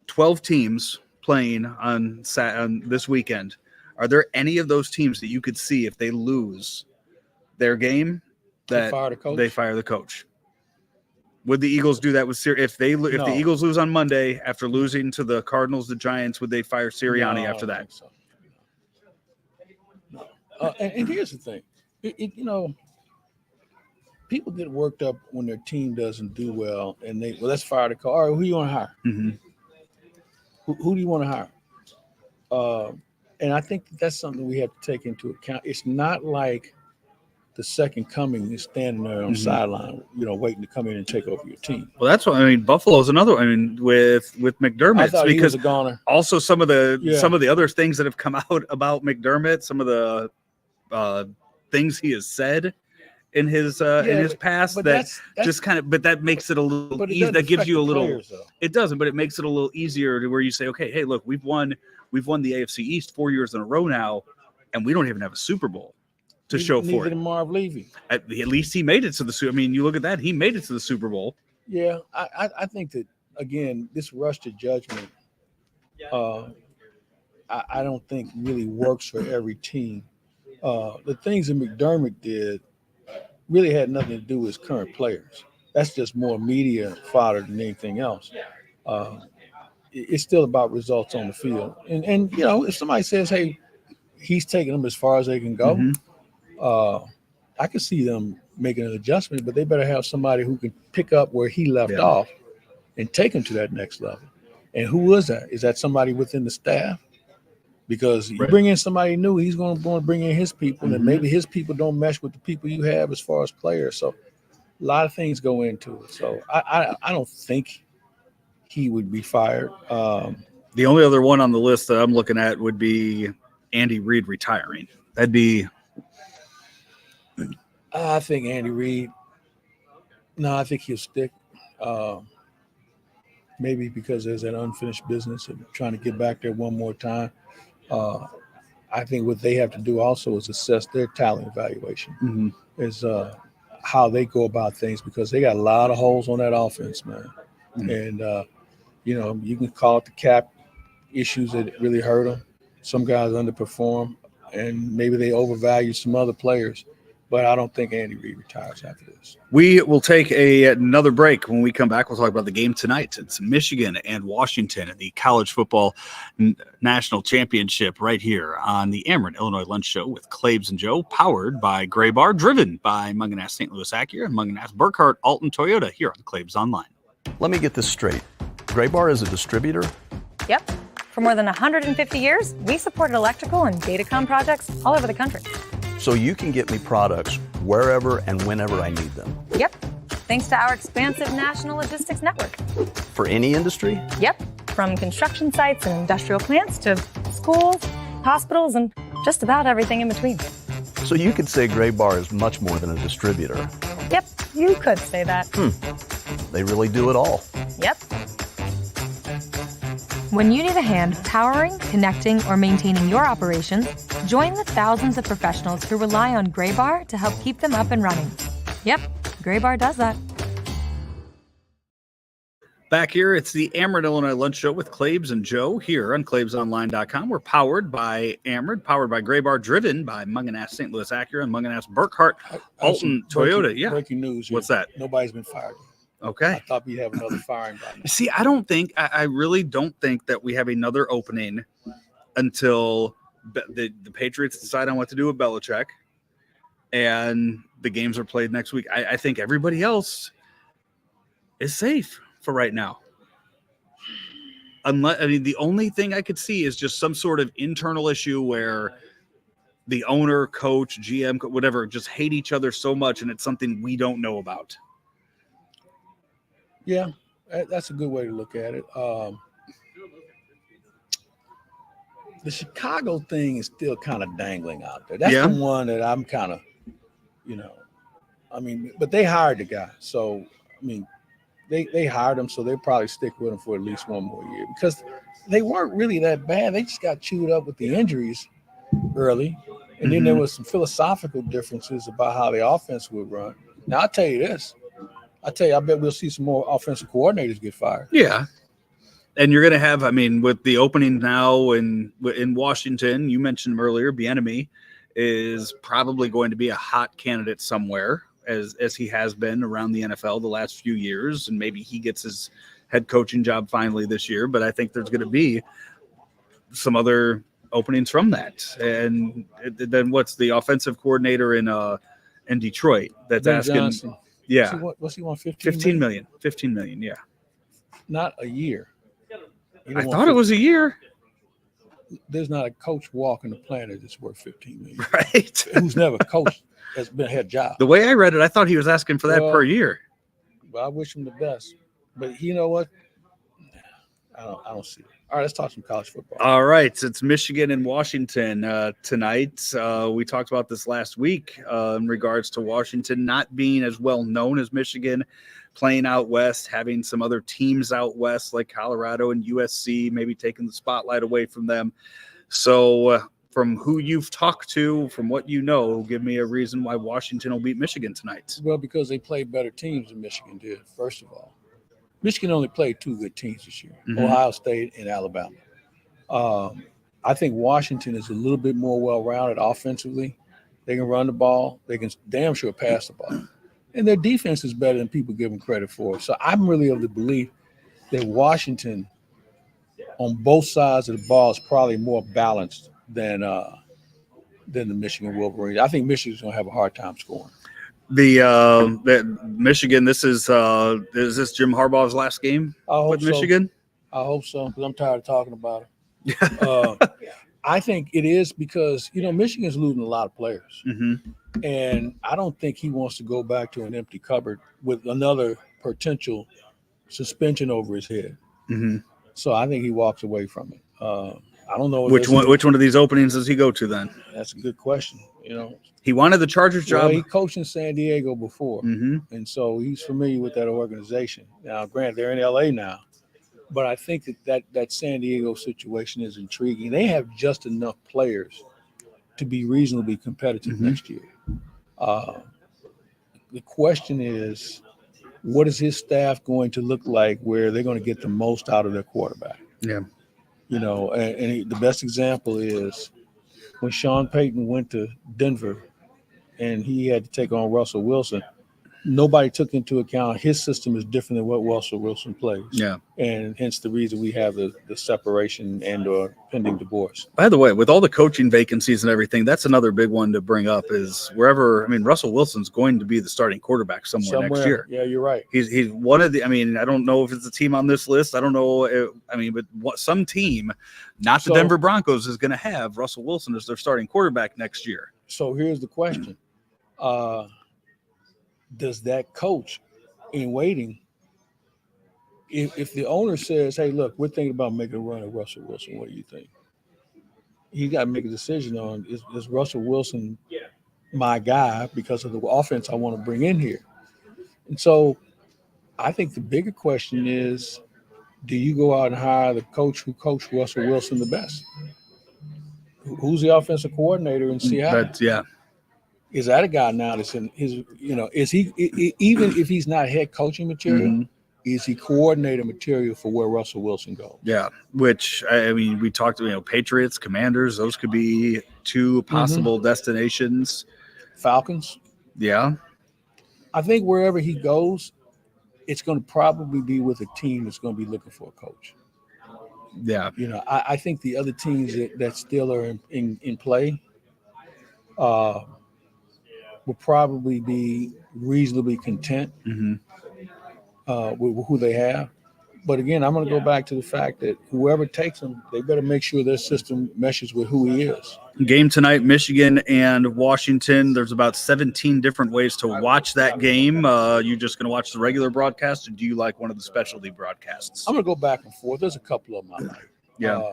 12 teams playing on this weekend, are there any of those teams that you could see if they lose their game that they fire the coach? Would the Eagles do that with if the Eagles lose on Monday after losing to the Cardinals, the Giants, would they fire Sirianni after that? So. No. And here's the thing, people get worked up when their team doesn't do well, and let's fire the coach. All right, who do you want to hire? Who do you want to hire? And I think that's something we have to take into account. It's not like the second coming is standing there on the sideline, waiting to come in and take over your team. Well, that's what I mean. Buffalo's another. I mean, with McDermott, I thought because he was a goner. Also some of the other things that have come out about McDermott, some of the things he has said in his past, but that makes it a little easier. That gives you a little. Players, it doesn't, but it makes it a little easier to where you say, okay, hey, look, we've won the AFC East 4 years in a row now, and we don't even have a Super Bowl to show for it. Neither did Marv Levy. At least he made it to the Super. I mean, you look at that; he made it to the Super Bowl. Yeah, I think that again, this rush to judgment, I don't think really works for every team. The things that McDermott did really had nothing to do with his current players. That's just more media fodder than anything else. It's still about results on the field. And if somebody says, hey, he's taking them as far as they can go, I can see them making an adjustment, but they better have somebody who can pick up where he left off and take him to that next level. And who was that? Is that somebody within the staff? Because you bring in somebody new, he's going to bring in his people, and maybe his people don't mesh with the people you have as far as players. So a lot of things go into it. So I don't think he would be fired. The only other one on the list that I'm looking at would be Andy Reid retiring. That'd be. I think Andy Reid. No, I think he'll stick. Maybe because there's that unfinished business of trying to get back there one more time. I think what they have to do also is assess their talent evaluation, is how they go about things, because they got a lot of holes on that offense, man. And, you can call it the cap issues that really hurt them. Some guys underperform, and maybe they overvalue some other players. But I don't think Andy Reid retires after this. We will take another break. When we come back, we'll talk about the game tonight. It's Michigan and Washington in the College Football National Championship right here on the Ameren, Illinois Lunch Show with Claibs and Joe, powered by Gray Bar, driven by Mungenast St Louis Acura and Mungenast Burkhardt Alton Toyota here on Claibs Online. Let me get this straight. Gray Bar is a distributor? Yep. For more than 150 years, we supported electrical and datacom projects all over the country. So you can get me products wherever and whenever I need them? Yep. Thanks to our expansive national logistics network. For any industry? Yep. From construction sites and industrial plants to schools, hospitals, and just about everything in between. So you could say Gray Bar is much more than a distributor? Yep, you could say that. They really do it all. Yep. When you need a hand powering, connecting, or maintaining your operations, join the thousands of professionals who rely on Gray Bar to help keep them up and running. Yep, Gray Bar does that. Back here, it's the Ameren, Illinois Lunch Show with Claibs and Joe here on ClaibsOnline.com. We're powered by Ameren, powered by Gray Bar, driven by Mungenast St. Louis Acura and Mungenast Burkhardt Alton Toyota. Breaking news here. What's that? Nobody's been fired. Okay. I thought we'd have another firing by now. See, I really don't think that we have another opening until the Patriots decide on what to do with Belichick and the games are played next week. I think everybody else is safe for right now. The only thing I could see is just some sort of internal issue where the owner, coach, GM, whatever, just hate each other so much and it's something we don't know about. Yeah, that's a good way to look at it. The Chicago thing is still kind of dangling out there. That's the one that I'm kind of, but they hired the guy. So, they hired him, so they'll probably stick with him for at least one more year because they weren't really that bad. They just got chewed up with the injuries early. And then there was some philosophical differences about how the offense would run. Now, I'll tell you this. I bet we'll see some more offensive coordinators get fired. Yeah. And you're going to have, with the opening now in Washington, you mentioned him earlier, Bieniemy is probably going to be a hot candidate somewhere, as he has been around the NFL the last few years. And maybe he gets his head coaching job finally this year. But I think there's going to be some other openings from that. And then what's the offensive coordinator in Detroit that's Ben asking Johnson. Yeah. What's he want? 15 million. 15 million. Yeah. Not a year. I thought it was a year. There's not a coach walking the planet that's worth 15 million. Right. Who's never coached has been had a job. The way I read it, I thought he was asking for that per year. Well, I wish him the best. But you know what? I don't see it. All right, let's talk some college football. All right, it's Michigan and Washington tonight. We talked about this last week in regards to Washington not being as well known as Michigan, playing out west, having some other teams out west like Colorado and USC, maybe taking the spotlight away from them. So from who you've talked to, from what you know, give me a reason why Washington will beat Michigan tonight. Well, because they played better teams than Michigan did, first of all. Michigan only played two good teams this year, Ohio State and Alabama. I think Washington is a little bit more well-rounded offensively. They can run the ball. They can damn sure pass the ball. And their defense is better than people give them credit for. So I'm really of the belief that Washington, on both sides of the ball, is probably more balanced than the Michigan Wolverines. I think Michigan's going to have a hard time scoring. The Michigan, this is this Jim Harbaugh's last game with Michigan? I hope so, because I'm tired of talking about it. I think it is because, Michigan's losing a lot of players. And I don't think he wants to go back to an empty cupboard with another potential suspension over his head. So I think he walks away from it. I don't know which one of these openings does he go to then? That's a good question. He wanted the Chargers job. He coached in San Diego before, and so he's familiar with that organization. Now, granted, they're in LA now, but I think that San Diego situation is intriguing. They have just enough players to be reasonably competitive next year. The question is, what is his staff going to look like where they're going to get the most out of their quarterback? Yeah. The best example is when Sean Payton went to Denver and he had to take on Russell Wilson, nobody took into account his system is different than what Russell Wilson plays. Yeah. And hence the reason we have the separation and or pending divorce. By the way, with all the coaching vacancies and everything, that's another big one to bring up is wherever, I mean, Russell Wilson's going to be the starting quarterback somewhere next year. Yeah, you're right. He's one of the, I mean, I don't know if it's a team on this list. I don't know. But some team, not the Denver Broncos, is going to have Russell Wilson as their starting quarterback next year. So here's the question. Does that coach in waiting, if the owner says, hey, look, we're thinking about making a run at Russell Wilson, what do you think? He got to make a decision on, is Russell Wilson my guy because of the offense I want to bring in here? And so I think the bigger question is, do you go out and hire the coach who coached Russell Wilson the best? Who's the offensive coordinator in Seattle? Is that a guy now that's in his, is he, even if he's not head coaching material, is he coordinator material for where Russell Wilson goes? Yeah, which, I mean, we talked, Patriots, Commanders, those could be two possible destinations. Falcons? Yeah. I think wherever he goes, it's going to probably be with a team that's going to be looking for a coach. Yeah. I think the other teams that still are in play will probably be reasonably content with who they have. But again, I'm going to go back to the fact that whoever takes them, they better make sure their system meshes with who he is. Game tonight, Michigan and Washington. There's about 17 different ways to watch that game. You just going to watch the regular broadcast, or do you like one of the specialty broadcasts? I'm going to go back and forth. There's a couple of them I like. Yeah.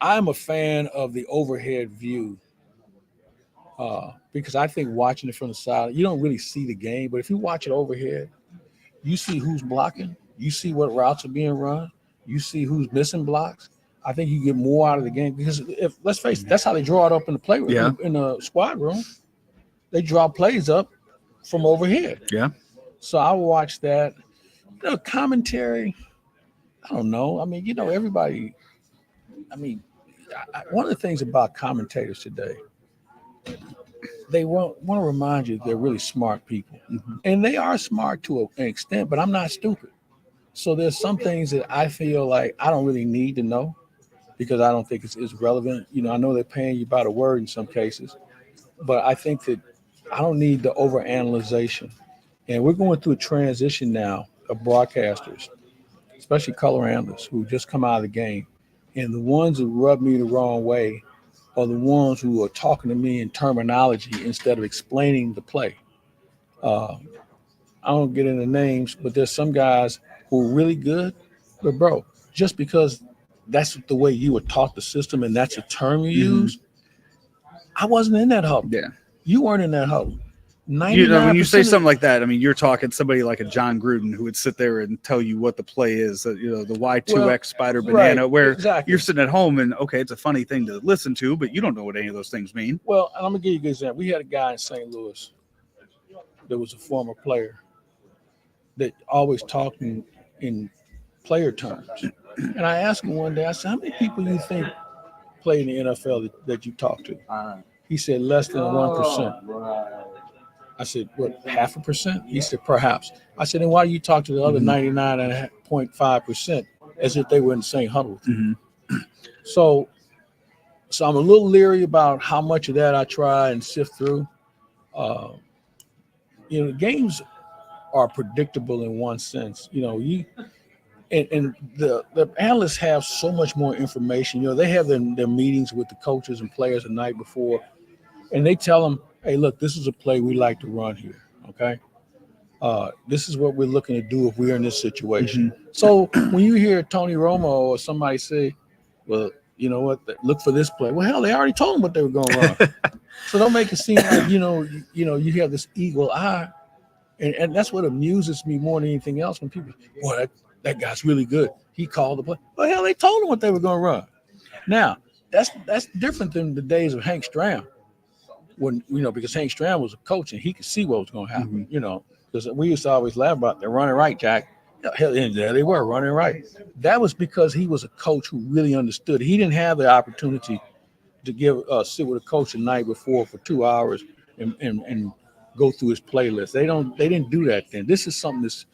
I'm a fan of the overhead view because I think watching it from the side, you don't really see the game. But if you watch it overhead, you see who's blocking. You see what routes are being run. You see who's missing blocks. I think you get more out of the game because let's face it, that's how they draw it up in the play room, in the squad room. They draw plays up from overhead. Yeah. So I watch that. Commentary, I don't know. I mean, everybody. I mean, one of the things about commentators today, they want to remind you they're really smart people, and they are smart to an extent. But I'm not stupid. So there's some things that I feel like I don't really need to know because I don't think it's relevant. I know they're paying you by the word in some cases, but I think that I don't need the overanalyzation. And we're going through a transition now of broadcasters, especially color analysts who just come out of the game. And the ones who rub me the wrong way are the ones who are talking to me in terminology instead of explaining the play. I don't get into names, but there's some guys who are really good. But, bro, just because that's the way you were taught the system and that's a term you use, I wasn't in that huddle. Yeah. You weren't in that huddle. When you say something like that, I mean, you're talking somebody like a John Gruden who would sit there and tell you what the play is, the Y2X spider banana, where you're sitting at home and, okay, it's a funny thing to listen to, but you don't know what any of those things mean. Well, and I'm going to give you a good example. We had a guy in St. Louis that was a former player that always talked in player terms. And I asked him one day, I said, how many people do you think play in the NFL that you talk to? He said, less than 1%. I said, what, 0.5%? He said, perhaps. I said, then why do you talk to the other 99.5% as if they were in the same huddle with you? So I'm a little leery about how much of that I try and sift through. Games are predictable in one sense. And the analysts have so much more information. They have their meetings with the coaches and players the night before, and they tell them, hey, look, this is a play we like to run here, okay? This is what we're looking to do if we're in this situation. So when you hear Tony Romo or somebody say, well, you know what, look for this play. Well, hell, they already told them what they were going to run. So don't make it seem like, you have this eagle eye. And that's what amuses me more than anything else when people, boy, that guy's really good. He called the play. Well, hell, they told him what they were going to run. Now, that's different than the days of Hank Stram. When because Hank Stram was a coach and he could see what was going to happen, because we used to always laugh about they're running right, Jack. Hell, and there they were running right. That was because he was a coach who really understood. He didn't have the opportunity to sit with a coach the night before for 2 hours and go through his playlist. They didn't do that then. This is something that's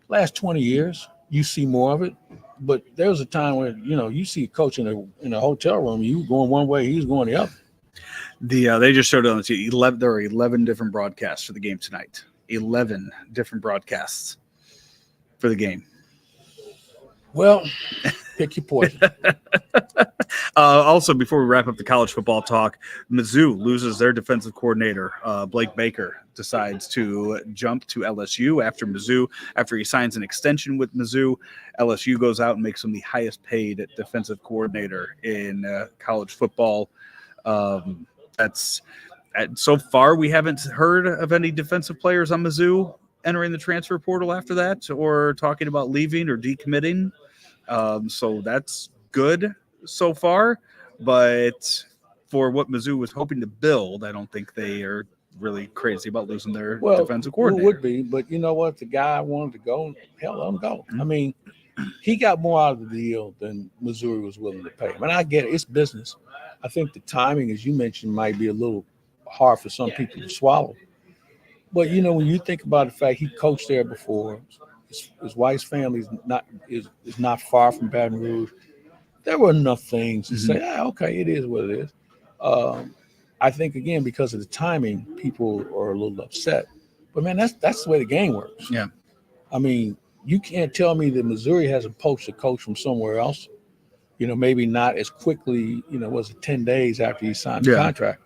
last 20 years. You see more of it, but there was a time when you see a coach in a hotel room, you going one way, he's going the other. They just showed it on the TV. There are 11 different broadcasts for the game tonight. 11 different broadcasts for the game. Well, pick your poison. Also, before we wrap up the college football talk, Mizzou loses their defensive coordinator. Blake Baker decides to jump to LSU after he signs an extension with Mizzou. LSU goes out and makes him the highest paid defensive coordinator in college football. So far, we haven't heard of any defensive players on Mizzou entering the transfer portal after that, or talking about leaving or decommitting. So that's good so far. But for what Mizzou was hoping to build, I don't think they are really crazy about losing their defensive coordinator. Who would be? But you know what? The guy wanted to go. Hell, let him go. I mean, he got more out of the deal than Missouri was willing to pay him. And I get it. It's business. I think the timing, as you mentioned, might be a little hard for some people to swallow. But, when you think about the fact he coached there before, his wife's family is not far from Baton Rouge, there were enough things to say, okay, it is what it is. I think, again, because of the timing, people are a little upset. But, man, that's the way the game works. Yeah. I mean, you can't tell me that Missouri hasn't poached a coach from somewhere else, maybe not as quickly, was it 10 days after he signed the contract.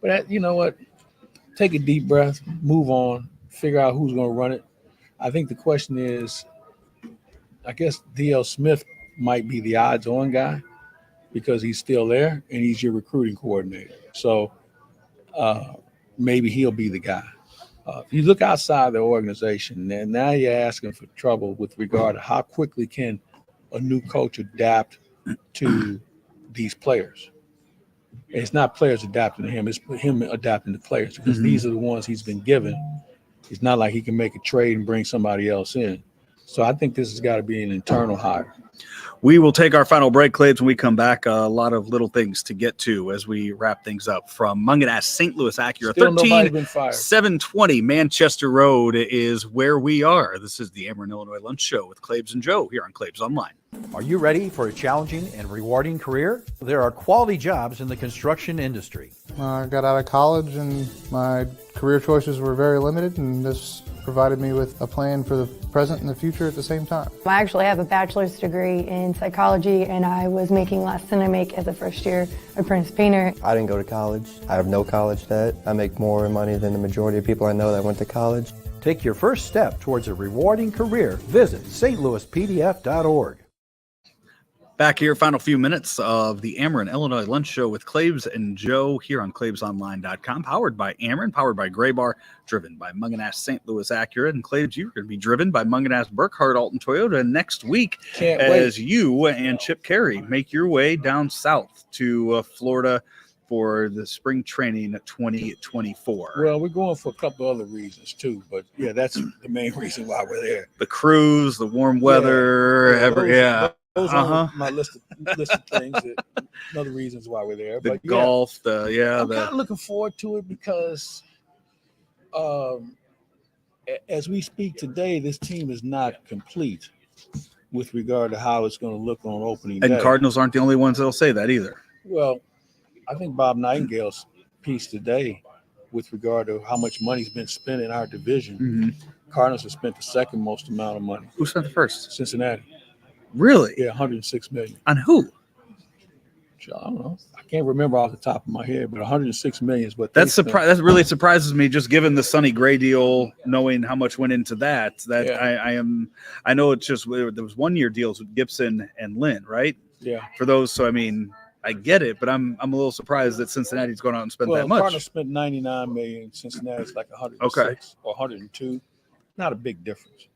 But, you know what? Take a deep breath, move on, figure out who's going to run it. I think the question is, I guess D.L. Smith might be the odds-on guy because he's still there and he's your recruiting coordinator. So maybe he'll be the guy. If you look outside the organization, and now you're asking for trouble with regard to how quickly can a new coach adapt to these players. It's not players adapting to him. It's him adapting to players because these are the ones he's been given. It's not like he can make a trade and bring somebody else in. So I think this has got to be an internal hire. We will take our final break, Claibs. When we come back, a lot of little things to get to as we wrap things up. From Mungenast St Louis Acura, 13720 Manchester Road is where we are. This is the Ameren, Illinois Lunch Show with Claibs and Joe here on Claibs Online. Are you ready for a challenging and rewarding career? There are quality jobs in the construction industry. I got out of college and my career choices were very limited, and this provided me with a plan for the present and the future at the same time. I actually have a bachelor's degree in psychology, and I was making less than I make as a first-year apprentice painter. I didn't go to college. I have no college debt. I make more money than the majority of people I know that went to college. Take your first step towards a rewarding career. Visit stlouispdf.org. Back here, final few minutes of the Ameren, Illinois Lunch Show with Claibs and Joe here on ClaibsOnline.com. Powered by Ameren, powered by Gray Bar, driven by Mungenast St Louis Acura. And Claibs, you're going to be driven by Mungenast Burkhardt Alton Toyota next week. Can't as wait. You and Chip Carey make your way down south to Florida for the spring training 2024. Well, we're going for a couple other reasons too, but yeah, that's the main reason why we're there. The cruise, the warm weather, Those are my list of things. Other reasons why we're there. The but golf, I'm kind of looking forward to it because, as we speak today, this team is not complete with regard to how it's going to look on opening day. And Cardinals aren't the only ones that'll say that either. Well, I think Bob Nightingale's piece today, with regard to how much money's been spent in our division, Cardinals have spent the second most amount of money. Who spent the first? Cincinnati. Really? Yeah, $106 million. On who? I don't know. I can't remember off the top of my head, but $106 million is what. That really surprises me, just given the Sonny Gray deal, knowing how much went into that. I know it's just there was 1 year deals with Gibson and Lynn, right? Yeah. For those, so I mean, I get it, but I'm a little surprised that Cincinnati's going out and spent that much. Cardinals spent $99 million. Cincinnati's like 106 or 102. Not a big difference.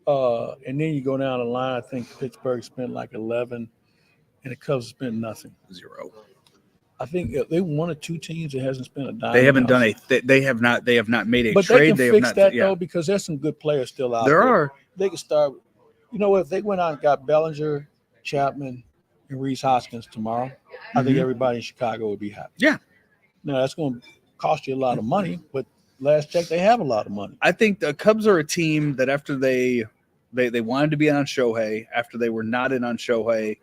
And then you go down the line. I think Pittsburgh spent like 11, and the Cubs spent nothing. 0. I think they one or two teams that hasn't spent a dime. They haven't done they have not made a but trade. They can fix that though, because there's some good players still out there. There are. They can start. You know what? If they went out and got Bellinger, Chapman, and Reese Hoskins tomorrow, I think everybody in Chicago would be happy. Yeah. Now that's going to cost you a lot of money, but last check they have a lot of money. I think the Cubs are a team that after they wanted to be in on Shohei, after they were not in on Shohei,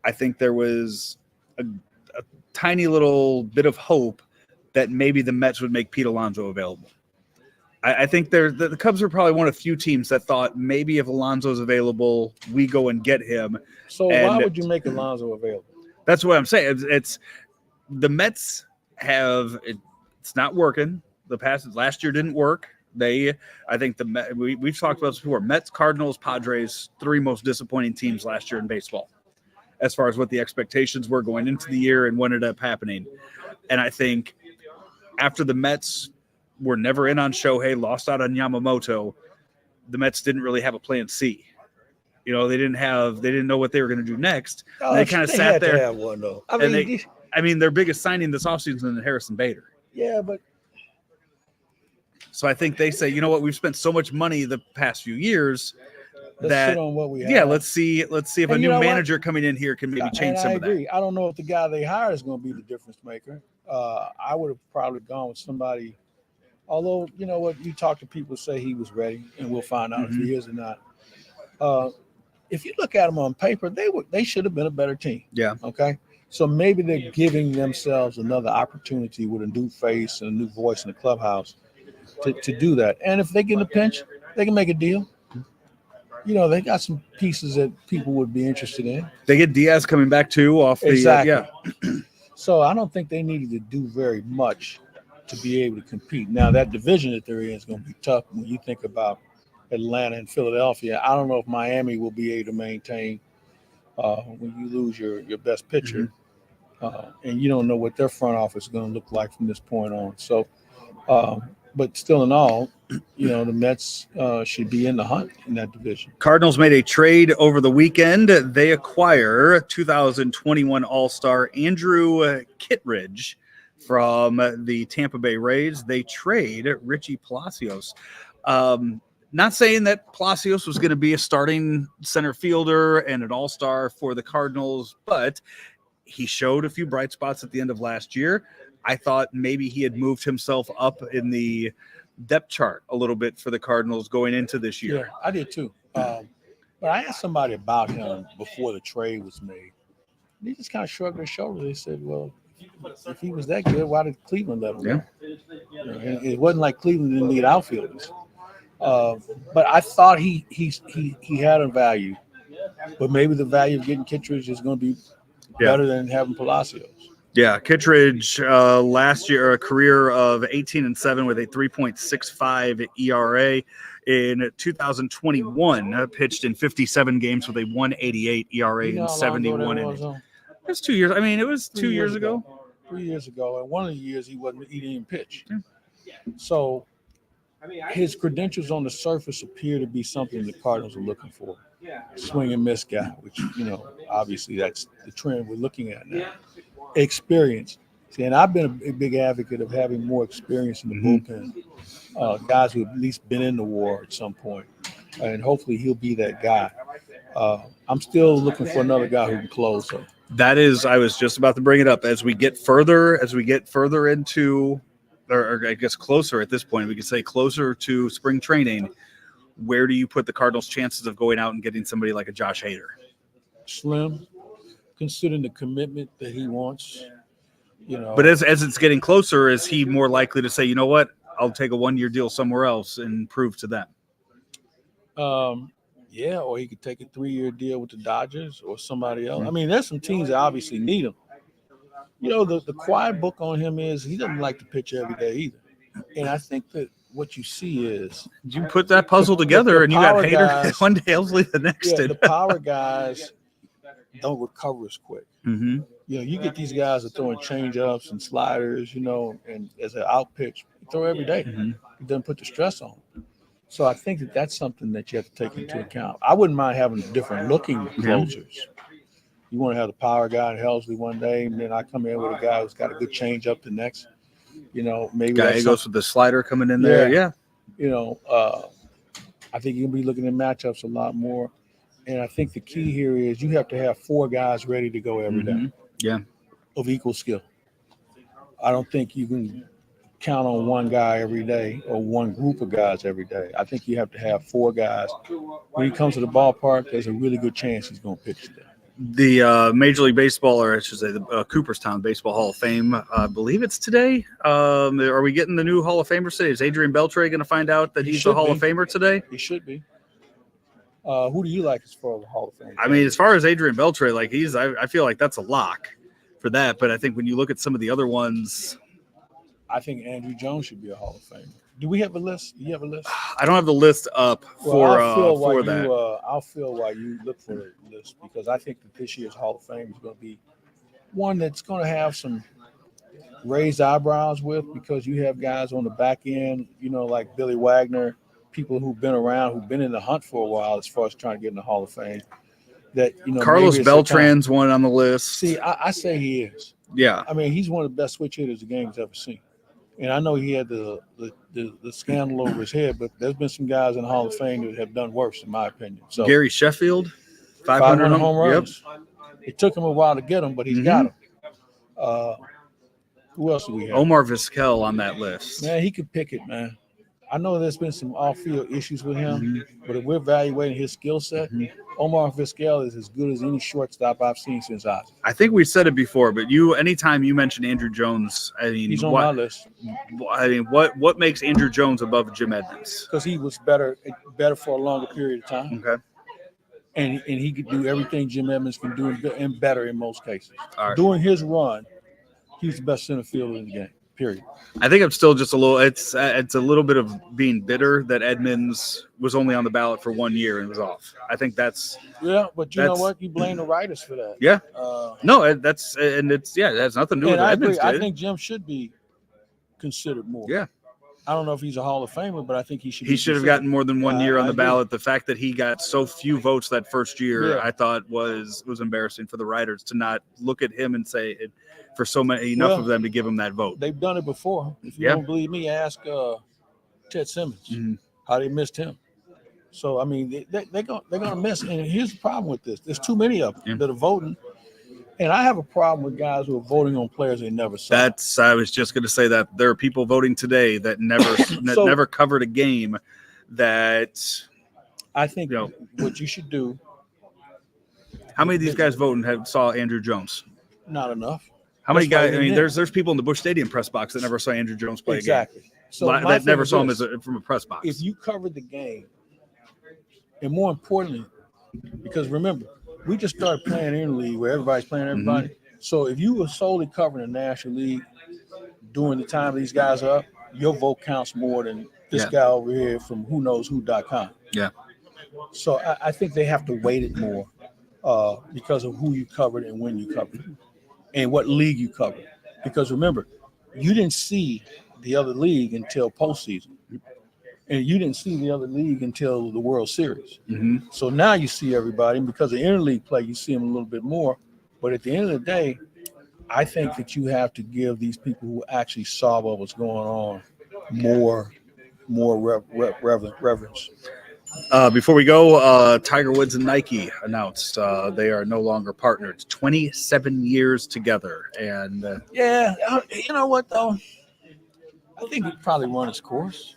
I think there was a tiny little bit of hope that maybe the Mets would make Pete Alonso available. I think the Cubs are probably one of the few teams that thought maybe if Alonso's available, we go and get him. So why would you make Alonso available? That's what I'm saying. It's the Mets it's not working. Last year didn't work. I think we've talked about this before. Mets, Cardinals, Padres, 3 most disappointing teams last year in baseball, as far as what the expectations were going into the year and what ended up happening. And I think after the Mets were never in on Shohei, lost out on Yamamoto, the Mets didn't really have a plan C. They didn't know what they were going to do next. They kind of sat there. To have one, though. Their biggest signing this offseason is Harrison Bader. Yeah, but so I think they say, you know what, we've spent so much money the past few years let's sit on what we have. Yeah, let's see if a new manager coming in here can maybe change some of that. I agree. I don't know if the guy they hire is going to be the difference maker. I would have probably gone with somebody. Although, you know what, you talk to people say he was ready, and we'll find out if he is or not. If you look at them on paper, they should have been a better team. Yeah. Okay. So maybe they're giving themselves another opportunity with a new face and a new voice in the clubhouse to do that. And if they get in a pinch, they can make a deal. They got some pieces that people would be interested in. They get Diaz coming back too off the exactly. So I don't think they needed to do very much to be able to compete. Now that division that they're in is going to be tough when you think about Atlanta and Philadelphia. I don't know if Miami will be able to maintain when you lose your best pitcher, and you don't know what their front office is going to look like from this point on. So, but still in all, the Mets should be in the hunt in that division. Cardinals made a trade over the weekend. They acquire 2021 All-Star Andrew Kittredge from the Tampa Bay Rays. They trade Richie Palacios. Not saying that Palacios was going to be a starting center fielder and an all-star for the Cardinals, but he showed a few bright spots at the end of last year. I thought maybe he had moved himself up in the depth chart a little bit for the Cardinals going into this year. Yeah, I did too. But I asked somebody about him before the trade was made. They just kind of shrugged their shoulders. They said, well, if he was that good, why did Cleveland let him go? It wasn't like Cleveland didn't need outfielders. But I thought he had a value, but maybe the value of getting Kittredge is going to be better than having Palacios. Yeah, Kittredge last year a career of 18-7 with a 3.65 ERA. In 2021, pitched in 57 games with a 1.88 ERA and 71 innings. That's 2 years. It was 2 years ago. 3 years ago, and one of the years he didn't even pitch. So his credentials on the surface appear to be something the Cardinals are looking for. Swing and miss guy, which, obviously that's the trend we're looking at now. Experience. See, and I've been a big advocate of having more experience in the bullpen. Guys who have at least been in the war at some point. And hopefully he'll be that guy. I'm still looking for another guy who can close. So. I was just about to bring it up. As we get further into, or I guess closer at this point, we could say closer to spring training, where do you put the Cardinals' chances of going out and getting somebody like a Josh Hader? Slim, considering the commitment that he wants. But as it's getting closer, is he more likely to say, you know what, I'll take a 1-year deal somewhere else and prove to them? Yeah, or he could take a 3-year deal with the Dodgers or somebody else. There's some teams that obviously need him. The quiet book on him is he doesn't like to pitch every day either. And I think that what you see is you put that puzzle together and you got Hader one day, Helsley the next day. The power guys don't recover as quick. Mm-hmm. You get these guys that throwing change-ups and sliders, and as an out pitch, throw every day. Mm-hmm. It doesn't put the stress on them. So I think that that's something that you have to take into account. I wouldn't mind having different looking closers. You want to have the power guy and Helsley one day, and then I come in with a guy who's got a good change-up the next. Maybe guy goes with the slider coming in there. Yeah. I think you'll be looking at matchups a lot more. And I think the key here is you have to have 4 guys ready to go every day. Yeah. Of equal skill. I don't think you can count on one guy every day or one group of guys every day. I think you have to have 4 guys. When he comes to the ballpark, there's a really good chance he's going to pitch today. The Major League Baseball, or I should say the Cooperstown Baseball Hall of Fame, I believe it's today. Are we getting the new Hall of Famers today? Is Adrian Beltre going to find out that he's a Hall of Famer today? He should be. Who do you like as far as the Hall of Fame? I mean, as far as Adrian Beltre, like I feel like that's a lock for that. But I think when you look at some of the other ones, I think Andrew Jones should be a Hall of Famer. Do we have a list? Do you have a list? I don't have the list up for that. I'll feel while you look for the list, because I think that this year's Hall of Fame is going to be one that's going to have some raised eyebrows with, because you have guys on the back end, like Billy Wagner, people who've been around, who've been in the hunt for a while as far as trying to get in the Hall of Fame. That Carlos Beltran's one on the list. See, I say he is. Yeah. I mean, he's one of the best switch hitters the game's ever seen. And I know he had the scandal over his head, but there's been some guys in the Hall of Fame that have done worse, in my opinion. So Gary Sheffield, 500 home runs. Yep. It took him a while to get them, but he's got them. Who else do we have? Omar Vizquel on that list. Man, he could pick it, man. I know there's been some off-field issues with him, but if we're evaluating his skill set, Omar Vizquel is as good as any shortstop I've seen since Ozzie. I think we said it before, but anytime you mention Andrew Jones, I mean, he's on my list. I mean, what makes Andrew Jones above Jim Edmonds? Because he was better for a longer period of time. Okay. And he could do everything Jim Edmonds can do and better in most cases. All right. During his run, he's the best center fielder in the game. Period. I think I'm still just a little. It's a little bit of being bitter that Edmonds was only on the ballot for 1 year and was off. I think that's. Yeah, but you know what? You blame the writers for that. Yeah. No, it has nothing to do with Edmonds. I think Jim should be considered more. Yeah. I don't know if he's a Hall of Famer, but I think he should. He should have gotten more than 1 year on the ballot. The fact that he got so few votes that first year, I thought was embarrassing for the writers to not look at him and say it. For enough of them to give him that vote. They've done it before. If you don't believe me, ask Ted Simmons how they missed him. So I mean, they're gonna miss. And here's the problem with this: there's too many of them that are voting, and I have a problem with guys who are voting on players they never saw. I was just going to say that there are people voting today that never covered a game. That I think what you should do. How many of these guys voting saw Andrew Jones? Not enough. How many guys? I mean, there's people in the Busch Stadium press box that never saw Andrew Jones play a game. So that never saw him from a press box. If you covered the game, and more importantly, because remember, we just started playing interleague where everybody's playing everybody. So if you were solely covering the National League during the time these guys are up, your vote counts more than this guy over here from who-knows-who.com. Yeah. So I think they have to weight it more because of who you covered and when you covered it. And what league you cover. Because remember, you didn't see the other league until postseason. And you didn't see the other league until the World Series. So now you see everybody. And because of interleague play, you see them a little bit more. But at the end of the day, I think that you have to give these people who actually saw what was going on more reverence. Before we go, Tiger Woods and Nike announced they are no longer partnered. 27 years together, and you know what though? I think it probably run its course.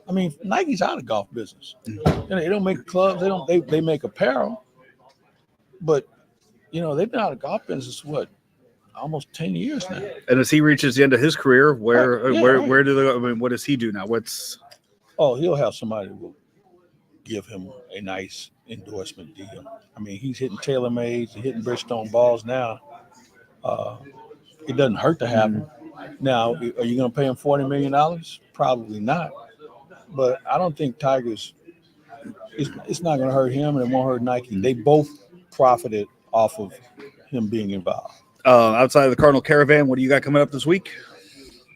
I mean, Nike's out of golf business. They don't make clubs. They make apparel, but they've been out of golf business almost 10 years now. And as he reaches the end of his career, where do they? I mean, what does he do now? He'll have somebody who will give him a nice endorsement deal. I mean, he's hitting TaylorMades, he's hitting Bridgestone balls now. It doesn't hurt to have him. Now, are you going to pay him $40 million? Probably not. But I don't think Tiger's it's not going to hurt him and it won't hurt Nike. They both profited off of him being involved. Outside of the Cardinal Caravan, what do you got coming up this week?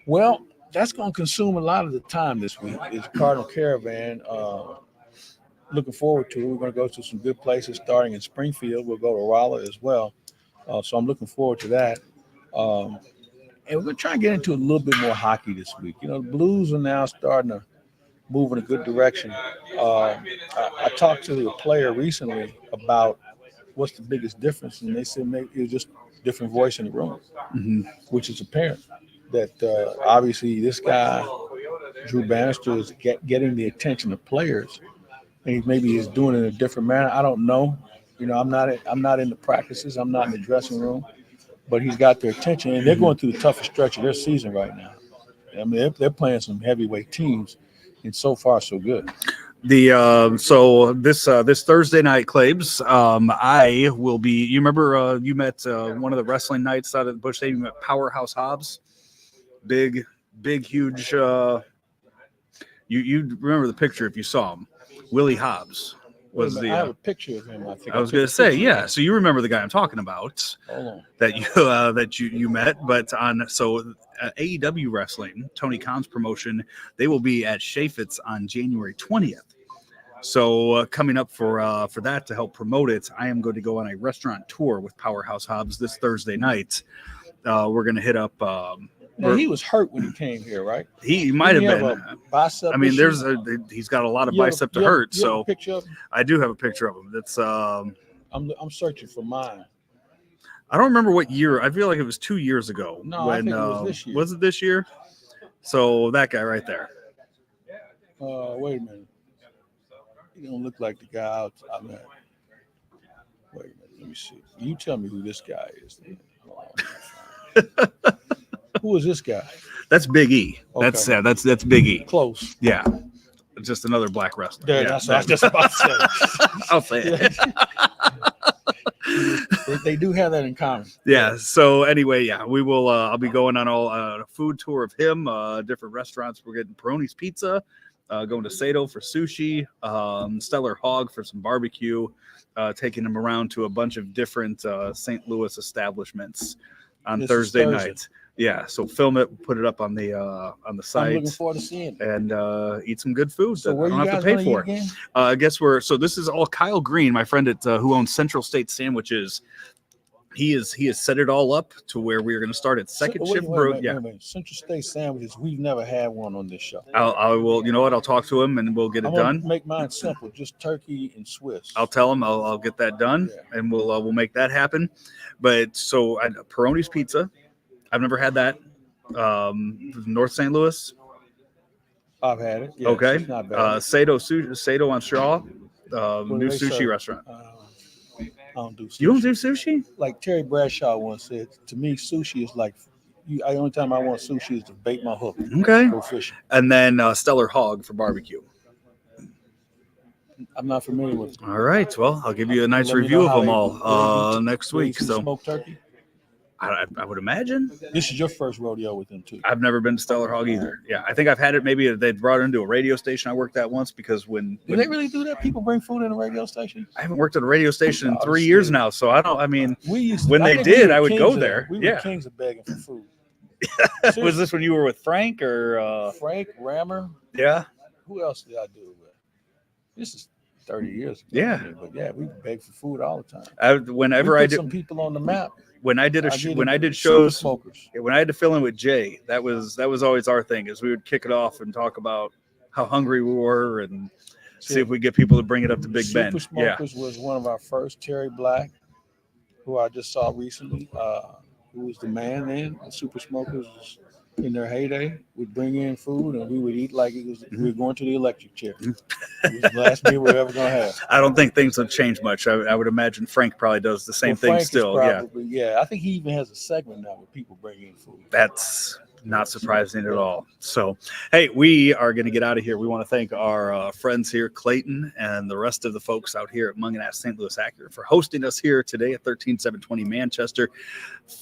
Well, that's going to consume a lot of the time this week is Cardinal Caravan. Looking forward to it. We're going to go to some good places starting in Springfield. We'll go to Raleigh as well. So I'm looking forward to that. And we're going to try and get into a little bit more hockey this week. The Blues are now starting to move in a good direction. I talked to a player recently about what's the biggest difference, and they said maybe it was just a different voice in the room, which is apparent. that obviously this guy, Drew Bannister, is getting the attention of players. And maybe he's doing it in a different manner. I don't know. You know, I'm not in the practices. I'm not in the dressing room. But he's got their attention, and they're going through the toughest stretch of their season right now. I mean, they're playing some heavyweight teams, and so far so good. So this Thursday night, Claibs, I will be. You remember you met one of the wrestling nights out at the Bush Stadium. You met Powerhouse Hobbs, big, huge. You remember the picture if you saw him, Willie Hobbs. Was I have a picture of him. I think I was going to say, yeah. So you remember the guy I'm talking about that you met, but AEW Wrestling, Tony Khan's promotion, they will be at Chaffetz on January 20th. So coming up for that to help promote it, I am going to go on a restaurant tour with Powerhouse Hobbs this Thursday night. We're going to hit up. Now, he was hurt when he came here, right? He might have been. Bicep I mean, issue? he's got a lot of bicep to hurt. You have a picture of him? I do have a picture of him. That's I'm searching for mine. I don't remember what year. I feel like it was 2 years ago. No, I think it was this year. Was it this year? So that guy right there. Wait a minute. He don't look like the guy I met. Wait a minute. Let me see. You tell me who this guy is. Who is this guy? That's Big E. Okay. That's Big E. Close. Yeah. Just another black wrestler. Yeah, that's what I was just about to say. I'll say it. They do have that in common. Yeah. So anyway, yeah, we will. I'll be going on a food tour of him. Different restaurants. We're getting Peroni's Pizza. Going to Sato for sushi. Stellar Hog for some barbecue. Taking him around to a bunch of different St. Louis establishments on Thursday night. Yeah, so film it, put it up on the site. I'm looking forward to seeing it and eat some good food so that I don't have to pay for. I guess this is all Kyle Green, my friend who owns Central State Sandwiches. He has set it all up to where we are going to start at second shift. Wait. Central State Sandwiches. We've never had one on this show. I will. You know what? I'll talk to him and we'll get it done. Make mine simple, just turkey and Swiss. I'll tell him. I'll get that done, and we'll make that happen. But so Peroni's Pizza. I've never had that. North St. Louis. I've had it. Yeah, okay. It's not bad. Sato on Shaw. New sushi restaurant. I don't do sushi. You don't do sushi? Like Terry Bradshaw once said, to me, sushi is like, the only time I want sushi is to bait my hook. Okay. Go fishing. And then Stellar Hog for barbecue. I'm not familiar with them. All right. Well, I'll give you a nice review of them all next week. So smoked turkey? I would imagine. This is your first rodeo with them, too. I've never been to Stellar Hog either. Yeah, I think I've had it. Maybe they brought it into a radio station I worked at once because when do they really do that? People bring food in a radio station? I haven't worked at a radio station in 3 years now, so I don't. I mean, I would go there. We were kings of begging for food. Was this when you were with Frank or Frank Rammer? Yeah. Who else did I do it with? This is 30 years ago. Yeah. But yeah, we beg for food all the time. Whenever I did some people on the map. When I did shows, when I had to fill in with Jay, that was always our thing. Is we would kick it off and talk about how hungry we were and see if we get people to bring it up to Big Ben. Super Smokers was one of our first. Terry Black, who I just saw recently, who was the man then. The Super Smokers was in their heyday, would bring in food and we would eat like we were going to the electric chair. It was the last meal we were ever going to have. I don't think things have changed much. I would imagine Frank probably does the same thing still. Yeah, I think he even has a segment now where people bring in food. That's not surprising at all. So, hey, we are going to get out of here. We want to thank our friends here, Clayton, and the rest of the folks out here at Mungenast St Louis Acura for hosting us here today at 13720 Manchester.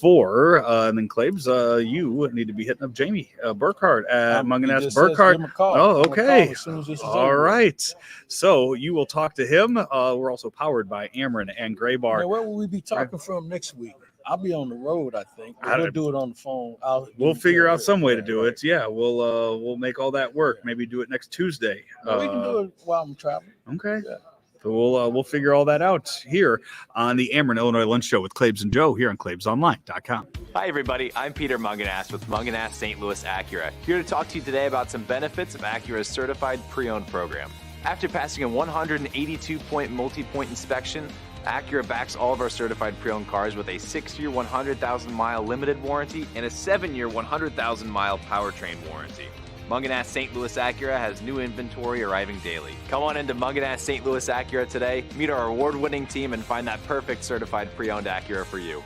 And then Claibs, you need to be hitting up Jamie Burkhardt at Mungenast Burkhardt. Oh, okay. All right. So you will talk to him. We're also powered by Ameren and Gray Bar. Now, where will we be talking from next week? I'll be on the road, I think. We'll do it on the phone. We'll figure out some way to do it. Yeah, we'll make all that work. Maybe do it next Tuesday. We can do it while I'm traveling. Okay. Yeah. So we'll figure all that out here on the Ameren Illinois Lunch Show with Claibs and Joe here on ClaibsOnline.com. Hi, everybody. I'm Peter Mungenast with Mungenast St Louis Acura, here to talk to you today about some benefits of Acura's certified pre-owned program. After passing a 182-point multi-point inspection, Acura backs all of our certified pre-owned cars with a 6-year, 100,000-mile limited warranty and a 7-year, 100,000-mile powertrain warranty. Mungenast St. Louis Acura has new inventory arriving daily. Come on into Mungenast St. Louis Acura today, meet our award-winning team, and find that perfect certified pre-owned Acura for you.